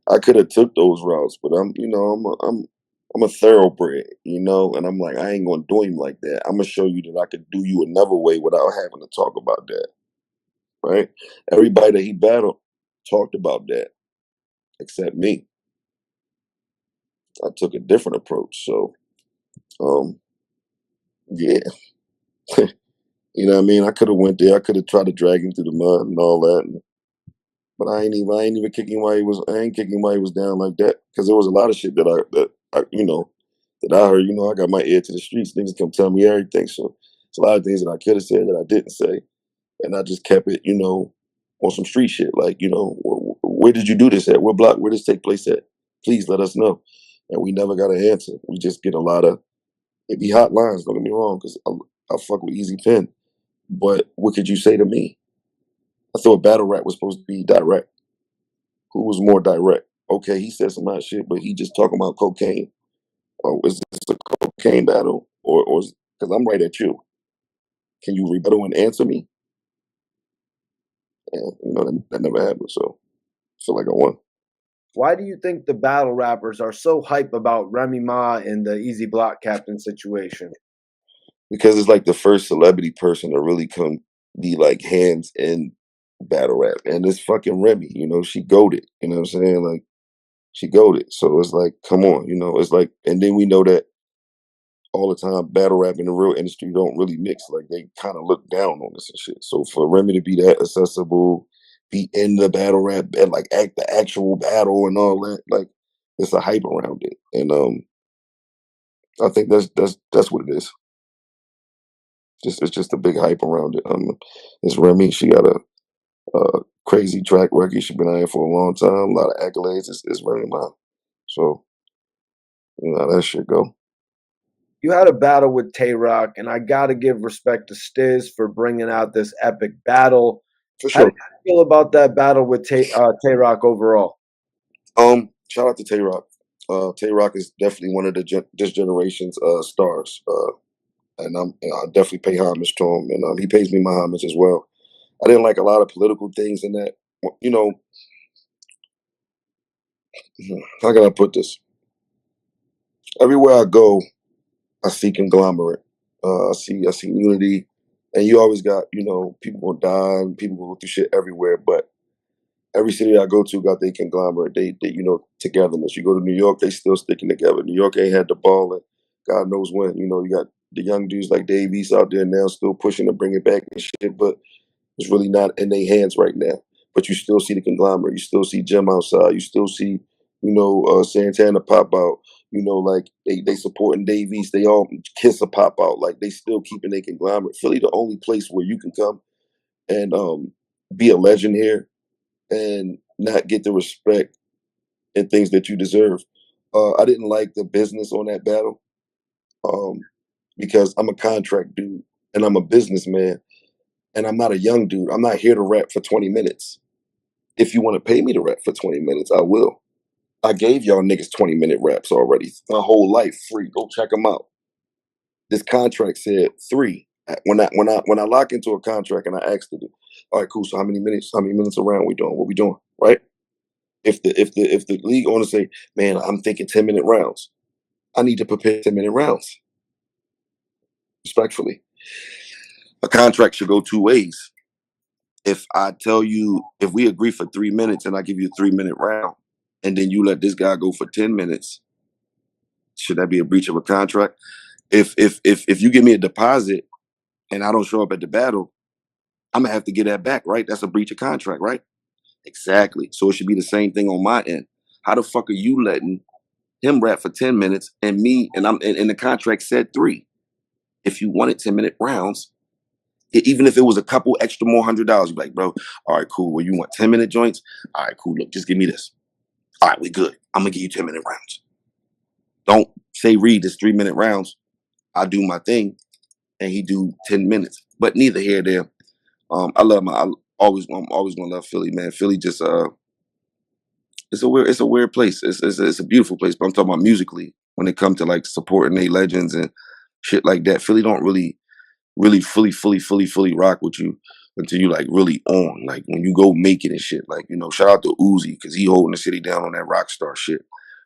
I could have took those routes, but I'm a thoroughbred, and I'm like I ain't gonna do him like that. I'm gonna show you that I could do you another way without having to talk about that, right? Everybody that he battled talked about that except me. I took a different approach. So, um, yeah, you know what I mean. I could have went there. I could have tried to drag him through the mud and all that, but I ain't even kicking while he was. I ain't kicking while he was down like that because there was a lot of shit that I heard. I got my ear to the streets. Niggas come tell me everything. So it's a lot of things that I could have said that I didn't say, and I just kept it, on some street shit. Like, where did you do this at? What block? Where does this take place at? Please let us know. And we never got an answer. We just get a lot of it be hot lines, don't get me wrong, because I fuck with Easy Pen. But what could you say to me? I thought battle rap was supposed to be direct. Who was more direct? Okay, he said some hot shit, but he just talking about cocaine. Oh, is this a cocaine battle? Or because I'm right at you. Can you rebuttal and answer me? And that never happened. So I feel like I won. Why do you think the battle rappers are so hype about Remy Ma and the Easy Block Captain situation? Because it's like the first celebrity person to really come be like hands in battle rap. And it's fucking Remy, she goaded. You know what I'm saying? Like she goaded. So it's like, come on, it's like, and then we know that all the time battle rap and the real industry don't really mix. Like they kind of look down on us and shit. So for Remy to be that accessible, be in the battle rap and like act the actual battle and all that, like it's a hype around it. And I think that's what it is. It's just a big hype around it. It's Remy. She got a crazy track record. She's been out here for a long time. A lot of accolades. It's Remy Ma. So that shit go. You had a battle with Tay Roc, and I got to give respect to Stiz for bringing out this epic battle. For How do sure. you feel about that battle with Tay Roc overall? Shout out to Tay Roc. Tay Roc is definitely one of this generation's stars. And I definitely pay homage to him, and he pays me my homage as well. I didn't like a lot of political things in that. You know, how can I put this? Everywhere I go, I see conglomerate. I see unity, and you always got people gonna die and people go through shit everywhere. But every city I go to got their conglomerate. They togetherness. You go to New York, they still sticking together. New York ain't had the ball, and God knows when. You got the young dudes like Dave East out there now, still pushing to bring it back and shit. But it's really not in their hands right now. But you still see the conglomerate. You still see Jim outside. You still see, Santana pop out. Like they supporting Dave East. They all kiss a pop out. Like they still keeping their conglomerate. Philly, the only place where you can come and be a legend here and not get the respect and things that you deserve. I didn't like the business on that battle um, because I'm a contract dude and I'm a businessman and I'm not a young dude. I'm not here to rap for 20 minutes. If you want to pay me to rap for 20 minutes, I will. I gave y'all niggas 20-minute raps already. My whole life free. Go check them out. This contract said 3. When I lock into a contract and I asked it, all right, cool. So how many minutes around we doing? What we doing? Right? If the league owner say, man, I'm thinking 10-minute rounds, I need to prepare 10-minute rounds. Respectfully. A contract should go 2 ways. If I tell you, if we agree for 3 minutes and I give you a 3-minute round, and then you let this guy go for 10 minutes, should that be a breach of a contract? If you give me a deposit and I don't show up at the battle, I'm gonna have to get that back, right? That's a breach of contract, right? Exactly. So it should be the same thing on my end. How the fuck are you letting him rap for 10 minutes and me and the contract said 3? If you wanted 10-minute rounds, even if it was a couple extra more $100, you'd be like, bro, all right, cool. Well, you want 10-minute joints? All right, cool. Look, just give me this. All right, we good. I'm gonna give you 10-minute rounds. Don't say Reed this 3-minute rounds. I do my thing and he do 10 minutes. But neither here nor there. I'm always gonna love Philly, man. Philly just it's a weird place. It's a beautiful place. But I'm talking about musically when it comes to like supporting they legends and shit like that. Philly don't really fully rock with you until you like really on. Like when you go make it and shit. Like, shout out to Uzi because he holding the city down on that rock star shit.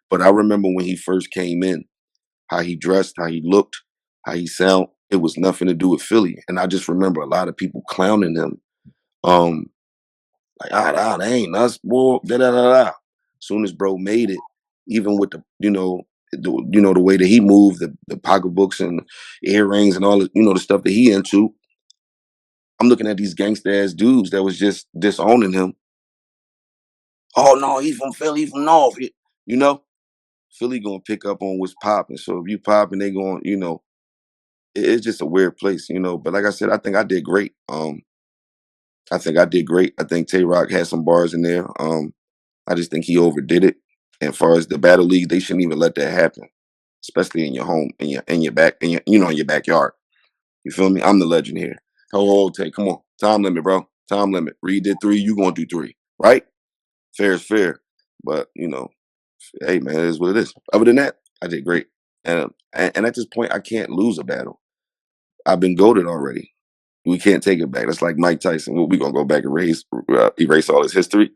But I remember when he first came in, how he dressed, how he looked, how he sound. It was nothing to do with Philly. And I just remember a lot of people clowning him. Um, like, that ain't us, boy. Da da da da. Soon as bro made it, even with the way that he moved, the pocketbooks and earrings and all the stuff that he into. I'm looking at these gangster ass dudes that was just disowning him. Oh no, he's from Philly, he's from North. You know, Philly gonna pick up on what's popping. So if you popping, they going, it's just a weird place. But like I said, I think I did great. I think I did great. I think Tay Roc had some bars in there. I just think he overdid it. And as far as the battle league, they shouldn't even let that happen, especially in your home, in your back, in your backyard. You feel me? I'm the legend here. Oh, Tay, come on, time limit, bro. Time limit. Reed did 3, you gonna do 3, right? Fair is fair. But hey man, it is what it is. Other than that, I did great. And at this point, I can't lose a battle. I've been goated already. We can't take it back. That's like Mike Tyson. We're gonna go back and erase all his history.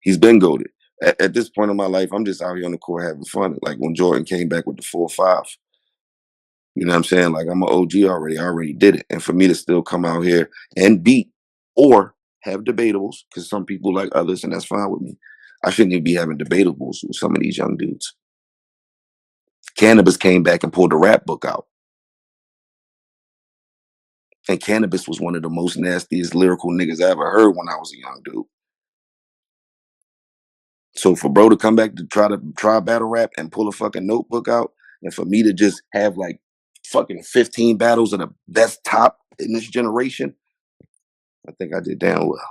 He's been goated. At this point in my life, I'm just out here on the court having fun. Like when Jordan came back with the 4-5. You know what I'm saying? Like I'm an OG already. I already did it. And for me to still come out here and beat or have debatables, because some people like others, and that's fine with me. I shouldn't even be having debatables with some of these young dudes. Cannabis came back and pulled a rap book out. And Cannabis was one of the most nastiest lyrical niggas I ever heard when I was a young dude. So for bro to come back to try battle rap and pull a fucking notebook out, and for me to just have like fucking 15 battles of the best top in this generation, I think I did damn well.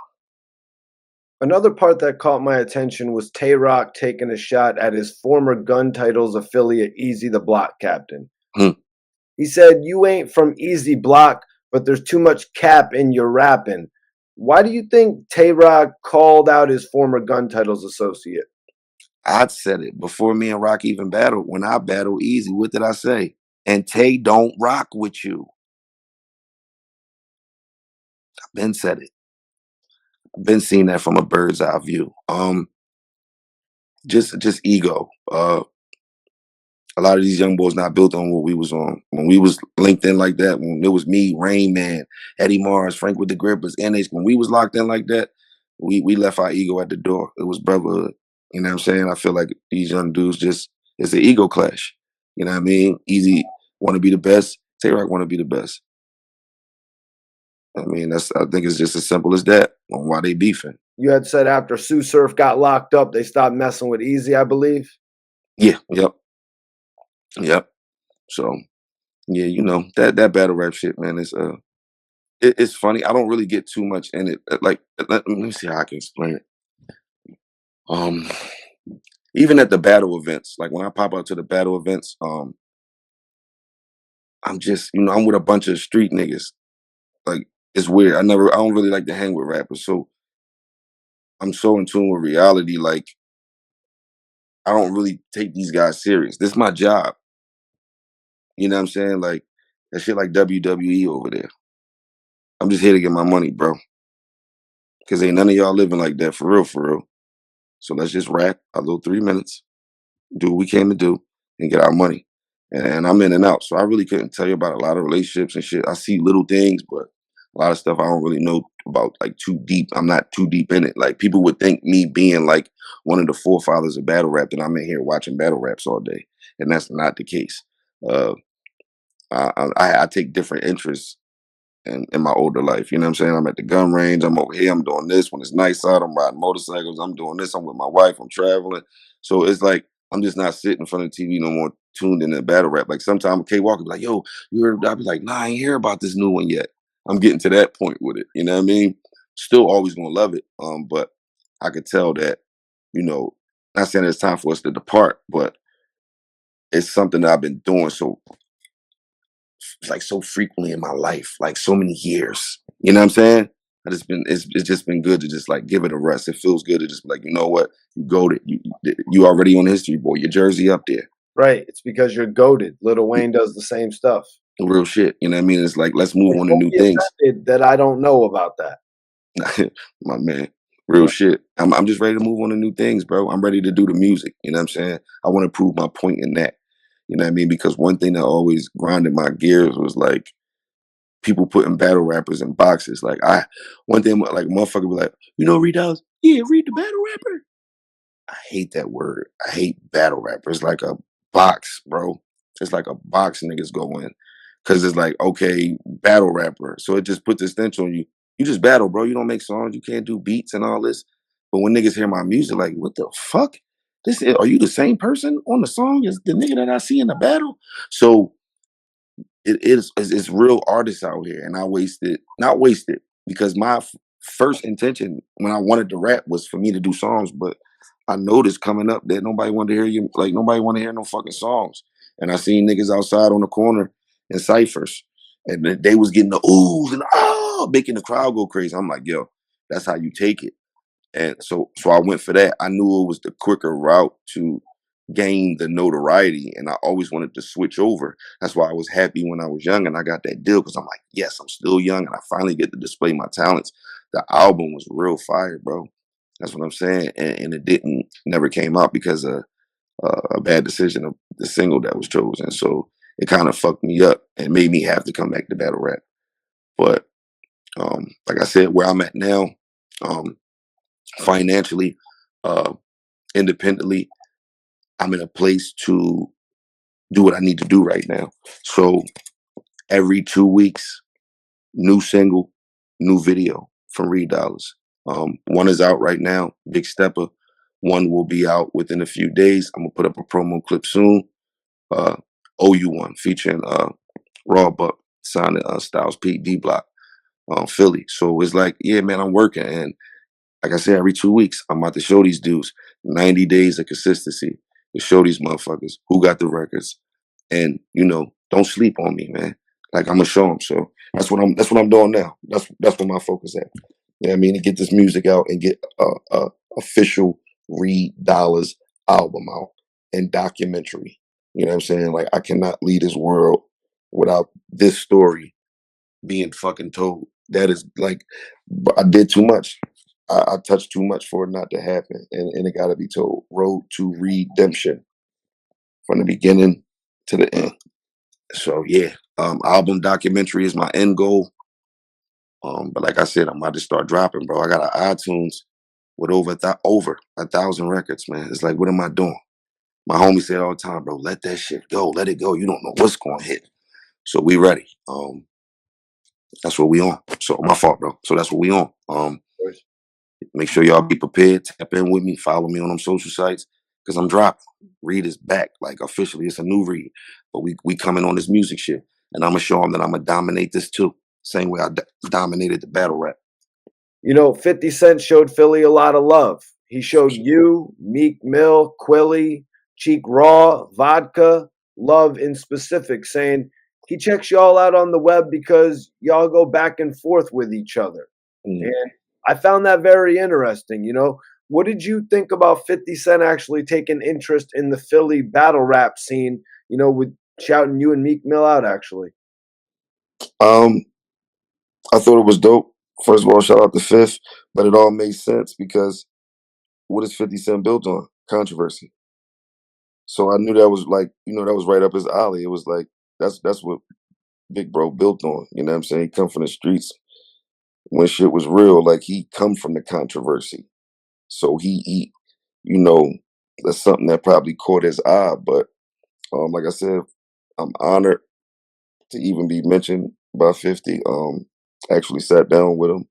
Another part that caught my attention was Tay Roc taking a shot at his former Gun Titles affiliate, Eazy the Block Captain. He said, "You ain't from Eazy Block, but there's too much cap in your rapping." Why do you think Tay Roc called out his former Gun Titles associate? I said it before me and Rock even battled. When I battled Eazy, what did I say? And Tay don't rock with you. I've been said it. I've been seeing that from a bird's eye view. Just ego. A lot of these young boys not built on what we was on. When we was linked in like that, when it was me, Rain Man, Eddie Mars, Frank with the Grippers, NH, when we was locked in like that, we left our ego at the door. It was brotherhood. You know what I'm saying? I feel like these young dudes just, it's an ego clash. You know what I mean? Easy want to be the best. Tay Roc want to be the best. I mean, I think it's just as simple as that on why they beefing. You had said after Sue Surf got locked up, they stopped messing with Eazy, I believe. Yeah, yep, yep. So yeah, that battle rap shit, man, is it's funny. I don't really get too much in it. Like, let me see how I can explain it. Um, Even at the battle events, like when I pop out to the battle events, I'm just, I'm with a bunch of street niggas. Like, it's weird. I don't really like to hang with rappers. So I'm so in tune with reality. Like, I don't really take these guys serious. This is my job. You know what I'm saying? Like, that shit like WWE over there. I'm just here to get my money, bro. Cause ain't none of y'all living like that for real, for real. So let's just rap a little 3 minutes, do what we came to do, and get our money. And I'm in and out. So I really couldn't tell you about a lot of relationships and shit. I see little things, but a lot of stuff I don't really know about like too deep. I'm not too deep in it. Like people would think me being like one of the forefathers of battle rap that I'm in here watching battle raps all day. And that's not the case. Uh, I take different interests in my older life. You know what I'm saying? I'm at the gun range. I'm over here. I'm doing this when it's nice out. I'm riding motorcycles. I'm doing this. I'm with my wife. I'm traveling. So it's like I'm just not sitting in front of the TV no more, tuned in to battle rap. Like sometimes K Walker be like, "Yo, you heard?" I'll be like, "Nah, I ain't hear about this new one yet." I'm getting to that point with it. You know what I mean? Still always gonna love it. But I could tell that, you know, not saying it's time for us to depart, but it's something that I've been doing like so frequently in my life, like so many years. You know what I'm saying? It's just been good to just like give it a rest. It feels good to just be like, you know what, you goaded. You already on history, boy. Your jersey up there. Right. It's because you're goaded. Lil Wayne does the same stuff. Real shit. You know what I mean? It's like let's move Like, on to don't new be things. offended that I don't know about that. My man. Real shit. I'm just ready to move on to new things, bro. I'm ready to do the music. You know what I'm saying? I want to prove my point in that. You know what I mean? Because one thing that always grinded my gears was like people putting battle rappers in boxes. Like one thing like motherfucker be like, Reed Dollaz? Yeah, Reed the battle rapper. I hate that word. I hate battle rapper. It's like a box, bro. It's like a box niggas go in. Cause it's like, okay, battle rapper. So it just puts this stench on you. You just battle, bro. You don't make songs. You can't do beats and all this. But when niggas hear my music, like, what the fuck? Are you the same person on the song as the nigga that I see in the battle? So it's real artists out here, and I wasted not wasted because my first intention when I wanted to rap was for me to do songs, but I noticed coming up that nobody wanted to hear you, like nobody wanted to hear no fucking songs, and I seen niggas outside on the corner in ciphers, and they was getting the oohs and making the crowd go crazy. I'm like, yo, that's how you take it. And so I went for that. I knew it was the quicker route to gain the notoriety, and I always wanted to switch over. That's why I was happy when I was young and I got that deal because I'm like, yes, I'm still young and I finally get to display my talents. The album was real fire, bro. That's what I'm saying, and it didn't never came out because of a bad decision of the single that was chosen. So it kind of fucked me up and made me have to come back to battle rap. But like I said, where I'm at now, um, financially, uh, independently, I'm in a place to do what I need to do right now. So every 2 weeks, new single, new video from Reed Dollaz. One is out right now, Big Stepper. One will be out within a few days. I'm gonna put up a promo clip soon. Uh, OU one featuring Raw Buck, signing Styles P, D Block, Philly. So it's like, yeah, man, I'm working, and like I said, every 2 weeks, I'm about to show these dudes 90 days of consistency to show these motherfuckers who got the records. And don't sleep on me, man. Like I'm gonna show them. So that's what I'm doing now. That's what my focus at. You know what I mean? To get this music out and get a official Reed Dollaz album out and documentary. You know what I'm saying? Like I cannot leave this world without this story being fucking told. That is like I did too much. I touched too much for it not to happen, and it got to be told. Road to redemption. from the beginning to the end. So yeah, album documentary is my end goal. But like I said, I'm about to start dropping, bro. I got an iTunes with over 1,000 records, man. It's like, what am I doing? My homie said all the time, bro, let that shit go. Let it go. You don't know what's going to hit. So we ready. That's what we on. So my fault, bro. So that's what we on. Make sure y'all be prepared. Tap in with me. Follow me on them social sites because I'm dropping. Reed is back. Like officially, it's a new Reed. But we coming on this music shit, and I'm gonna show them that I'm gonna dominate this too. Same way I dominated the battle rap. 50 Cent showed Philly a lot of love. He showed you, Meek Mill, Quilly, Cheek Raw, Vodka, love in specific, saying he checks y'all out on the web because y'all go back and forth with each other. Mm. And I found that very interesting. What did you think about 50 Cent actually taking interest in the Philly battle rap scene, with shouting you and Meek Mill out actually? Um, I thought it was dope. First of all, shout out to Fifth, but it all made sense because what is 50 Cent built on? Controversy. So I knew that was like, that was right up his alley. It was like that's what Big Bro built on. You know what I'm saying? He come from the streets when shit was real. Like he come from the controversy. So he that's something that probably caught his eye. But like I said, I'm honored to even be mentioned by 50. Actually sat down with him.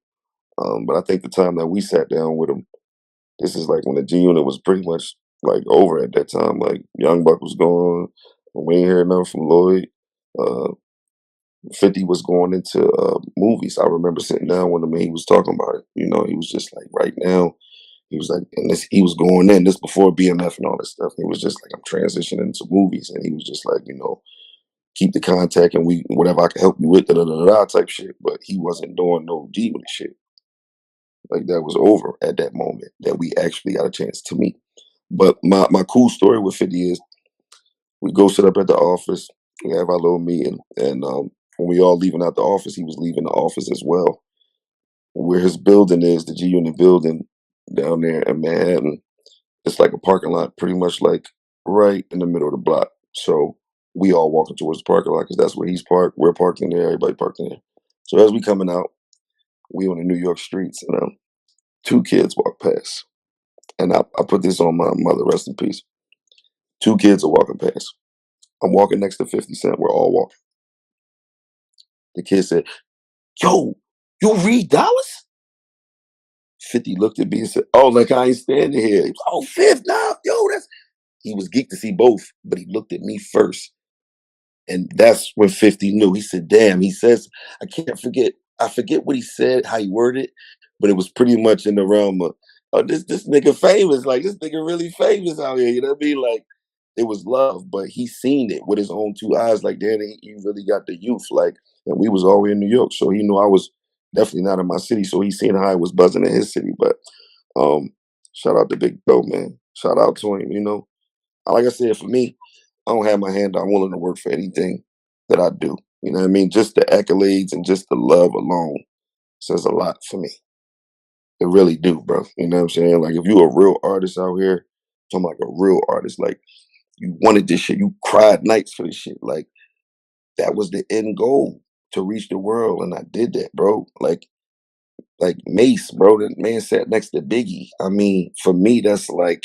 But I think the time that we sat down with him, this is like when the G Unit was pretty much like over at that time. Like Young Buck was gone. We ain't heard nothing from Lloyd. Uh, 50 was going into movies. I remember sitting down with him and he was talking about it. He was just like, right now, he was like, and this, he was going in this before BMF and all this stuff. He was just like, I'm transitioning into movies. And he was just like, keep the contact and whatever I can help you with, da da da da type shit. But he wasn't doing no G Unit shit. Like that was over at that moment that we actually got a chance to meet. But my cool story with 50 is we go sit up at the office, we have our little meeting, and when we all leaving out the office, he was leaving the office as well. Where his building is, the G Unit building down there in Manhattan, it's like a parking lot, pretty much like right in the middle of the block. So we all walking towards the parking lot because that's where he's parked. We're parked in there, everybody parked in there. So as we coming out, we on the New York streets, and two kids walk past. And I put this on my mother, rest in peace. Two kids are walking past. I'm walking next to 50 Cent. We're all walking. The kid said, yo, you Reed Dollaz? 50 looked at me and said, oh, like I ain't standing here. He was, oh, Fifth, nah, yo, that's. He was geeked to see both, but he looked at me first. And that's when 50 knew. He said, damn, he says, I forget what he said, how he worded it, but it was pretty much in the realm of, oh, this nigga famous. Like, this nigga really famous out here. You know what I mean? Like, it was love, but he seen it with his own two eyes. Like, damn, he really got the youth. Like, and we was always in New York, so he knew I was definitely not in my city. So he seen how I was buzzing in his city. But shout out to Big Bro, man. Shout out to him, Like I said, for me, I don't have my hand. I'm willing to work for anything that I do. You know what I mean? Just the accolades and just the love alone says a lot for me. It really do, bro. You know what I'm saying? Like if you a real artist out here, I'm like a real artist. Like you wanted this shit. You cried nights for this shit. Like that was the end goal to reach the world, and I did that, bro. Like Mace, bro. The man sat next to Biggie. I mean, for me, that's like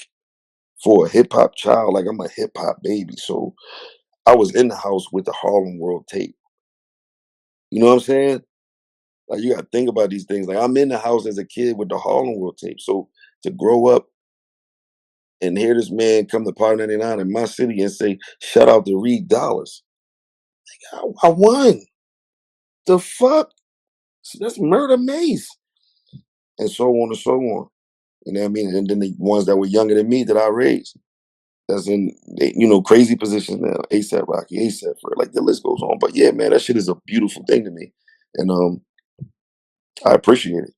for a hip hop child. Like I'm a hip hop baby, so I was in the house with the Harlem World tape. You know what I'm saying? Like you gotta think about these things. Like I'm in the house as a kid with the Harlem World tape. So to grow up and hear this man come to Power 99 in my city and say, shout out to Reed Dollaz. I won. The fuck? So that's murder mace. And so on and so on. You know what I mean? And then the ones that were younger than me that I raised. That's in crazy positions now. ASAP Rocky, ASAP for like the list goes on. But yeah, man, that shit is a beautiful thing to me. And I appreciate it.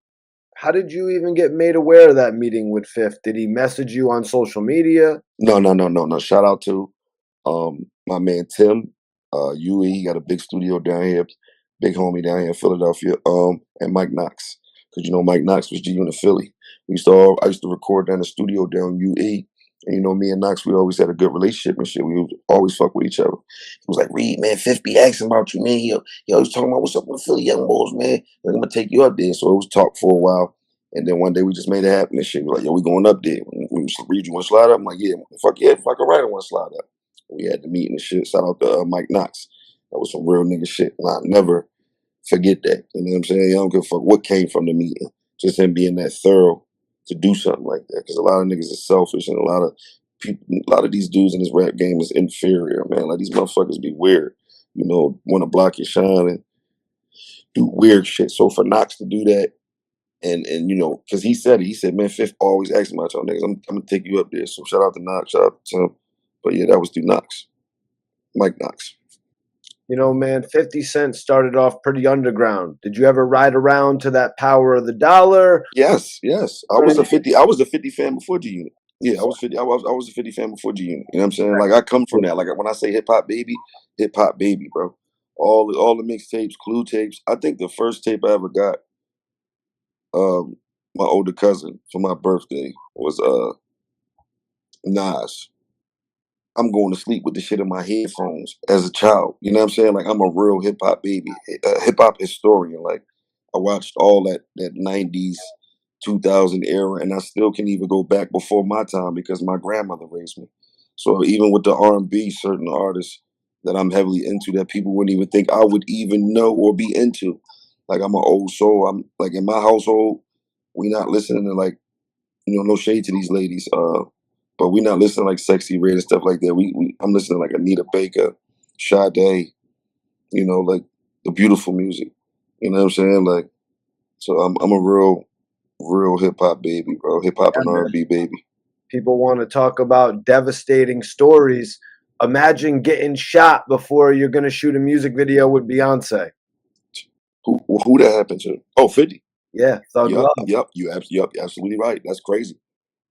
How did you even get made aware of that meeting with Fifth? Did he message you on social media? No, no, no, no, no. Shout out to my man Tim, UE. He got a big studio down here, big homie down here in Philadelphia. And Mike Knox, because Mike Knox was G Unit Philly. I used to record down the studio down UE, And me and Knox, we always had a good relationship and shit. We would always fuck with each other. He was like, Reed, man, 50 asking about you, man. He always talking about what's up with the Philly Young Bulls, man. Like, I'm gonna take you up there. So it was talk for a while. And then one day we just made it happen and shit. We were like, yo, we going up there. Reed, you want to slide up? I'm like, yeah, fuck right, I want to slide up. We had the meeting and shit. Shout out to Mike Knox. That was some real nigga shit. And I'll never forget that. You know what I'm saying? I don't give a fuck what came from the meeting. Just him being that thorough to do something like that. Because a lot of niggas are selfish and a lot of people, a lot of these dudes in this rap game is inferior, man. Like these motherfuckers be weird, want to block your shine and do weird shit. So for Knox to do that, and because he said it, he said, man, Fifth always asking about y'all niggas. I'm gonna take you up there. So shout out to Knox, shout out to him. But yeah, that was through Knox, Mike Knox. Man, 50 Cent started off pretty underground. Did you ever ride around to that Power of the Dollar? Yes. I was a 50 fan before G Unit. Yeah, I was 50. I was a 50 fan before G Unit. You know what I'm saying? Like I come from that. Like when I say hip hop baby, bro. All the mixtapes, Clue tapes. I think the first tape I ever got, my older cousin for my birthday was Nas. I'm going to sleep with the shit in my headphones as a child. You know what I'm saying? Like I'm a real hip hop baby, hip hop historian. Like I watched all that 90s, 2000 era, and I still can even go back before my time because my grandmother raised me. So even with the R&B, certain artists that I'm heavily into that people wouldn't even think I would even know or be into. Like I'm an old soul. I'm like in my household, we not listening to like, no shade to these ladies. But we not listening to like Sexy Red and stuff like that. I'm listening to like Anita Baker, Sade, like the beautiful music. You know what I'm saying? Like, so I'm a real hip hop baby, bro. Hip hop and R&B baby. People want to talk about devastating stories. Imagine getting shot before you're going to shoot a music video with Beyonce. Who that happened to? Oh, 50. Yeah, Thug Love. Yep, you're absolutely right. That's crazy.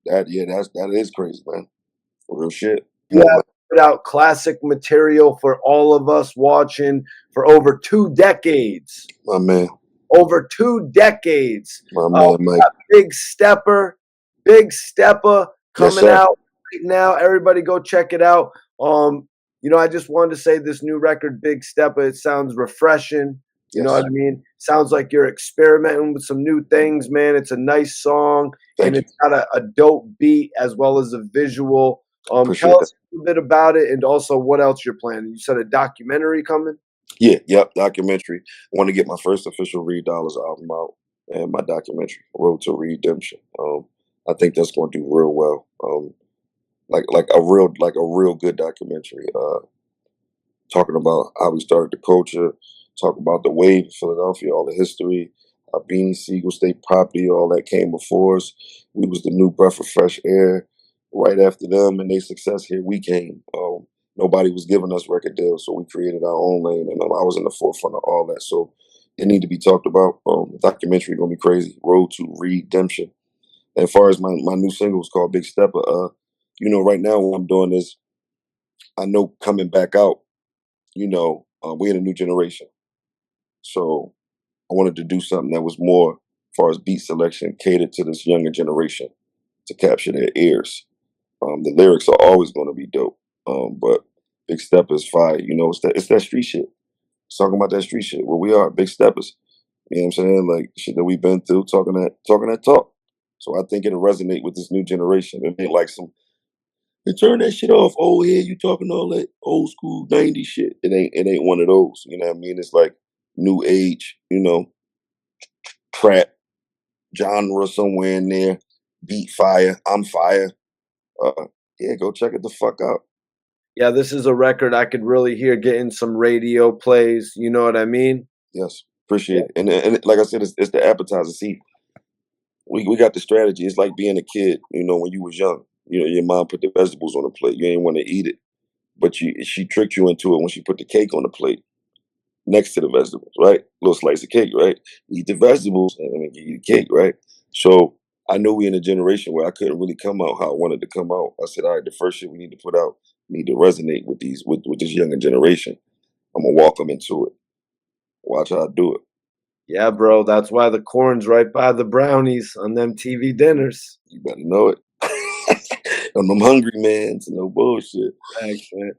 That is crazy, man. For real shit. You have put out classic material for all of us watching for over 2 decades. My man. Over 2 decades. My man, Mike. Big Stepper coming out right now. Everybody go check it out. I just wanted to say this new record, Big Stepper, it sounds refreshing. You know what I mean? Sounds like you're experimenting with some new things, man. It's a nice song, and it's got a dope beat as well as a visual. Tell us a little bit about it, and also what else you're planning. You said a documentary coming? Yeah, yep, documentary. I want to get my first official Reed Dollaz album out and my documentary, Road to Redemption. I think that's going to do real well. Like a real good documentary. Talking about how we started the culture, talking about the wave of Philadelphia, all the history, Beanie Siegel State Property, all that came before us. We was the new breath of fresh air. Right after them and their success, here we came. Nobody was giving us record deals, so we created our own lane, and I was in the forefront of all that. So it need to be talked about. The documentary gonna be crazy. Road to Redemption. And as far as my new single is called Big Stepper. Right now what I'm doing is, I know coming back out, we're in a new generation. So I wanted to do something that was more, as far as beat selection, catered to this younger generation to capture their ears. The lyrics are always going to be dope. But Big Steppers fire. It's that street shit. It's talking about that street shit. Where we are, big steppers. You know what I'm saying? Like shit that we've been through, talking that talk. So I think it'll resonate with this new generation. It ain't like turn that shit off. Oh, yeah, you talking all that old school 90s shit. It ain't one of those. You know what I mean? It's like new age, trap genre somewhere in there. Beat fire. I'm fire. Yeah, go check it the fuck out. Yeah, this is a record I could really hear getting some radio plays. You know what I mean? Yes, appreciate it. And like I said, it's the appetizer. See, we got the strategy. It's like being a kid, when you was young. Your mom put the vegetables on the plate. You ain't want to eat it. But she tricked you into it when she put the cake on the plate next to the vegetables, right? Little slice of cake, right? Eat the vegetables and then eat the cake, right? So I knew we in a generation where I couldn't really come out how I wanted to come out. I said, all right, the first shit we need to put out need to resonate with this younger generation. I'm gonna walk them into it. Watch how I do it. Yeah, bro. That's why the corn's right by the brownies on them TV dinners. You better know it. on them hungry mans, no bullshit. Thanks, man.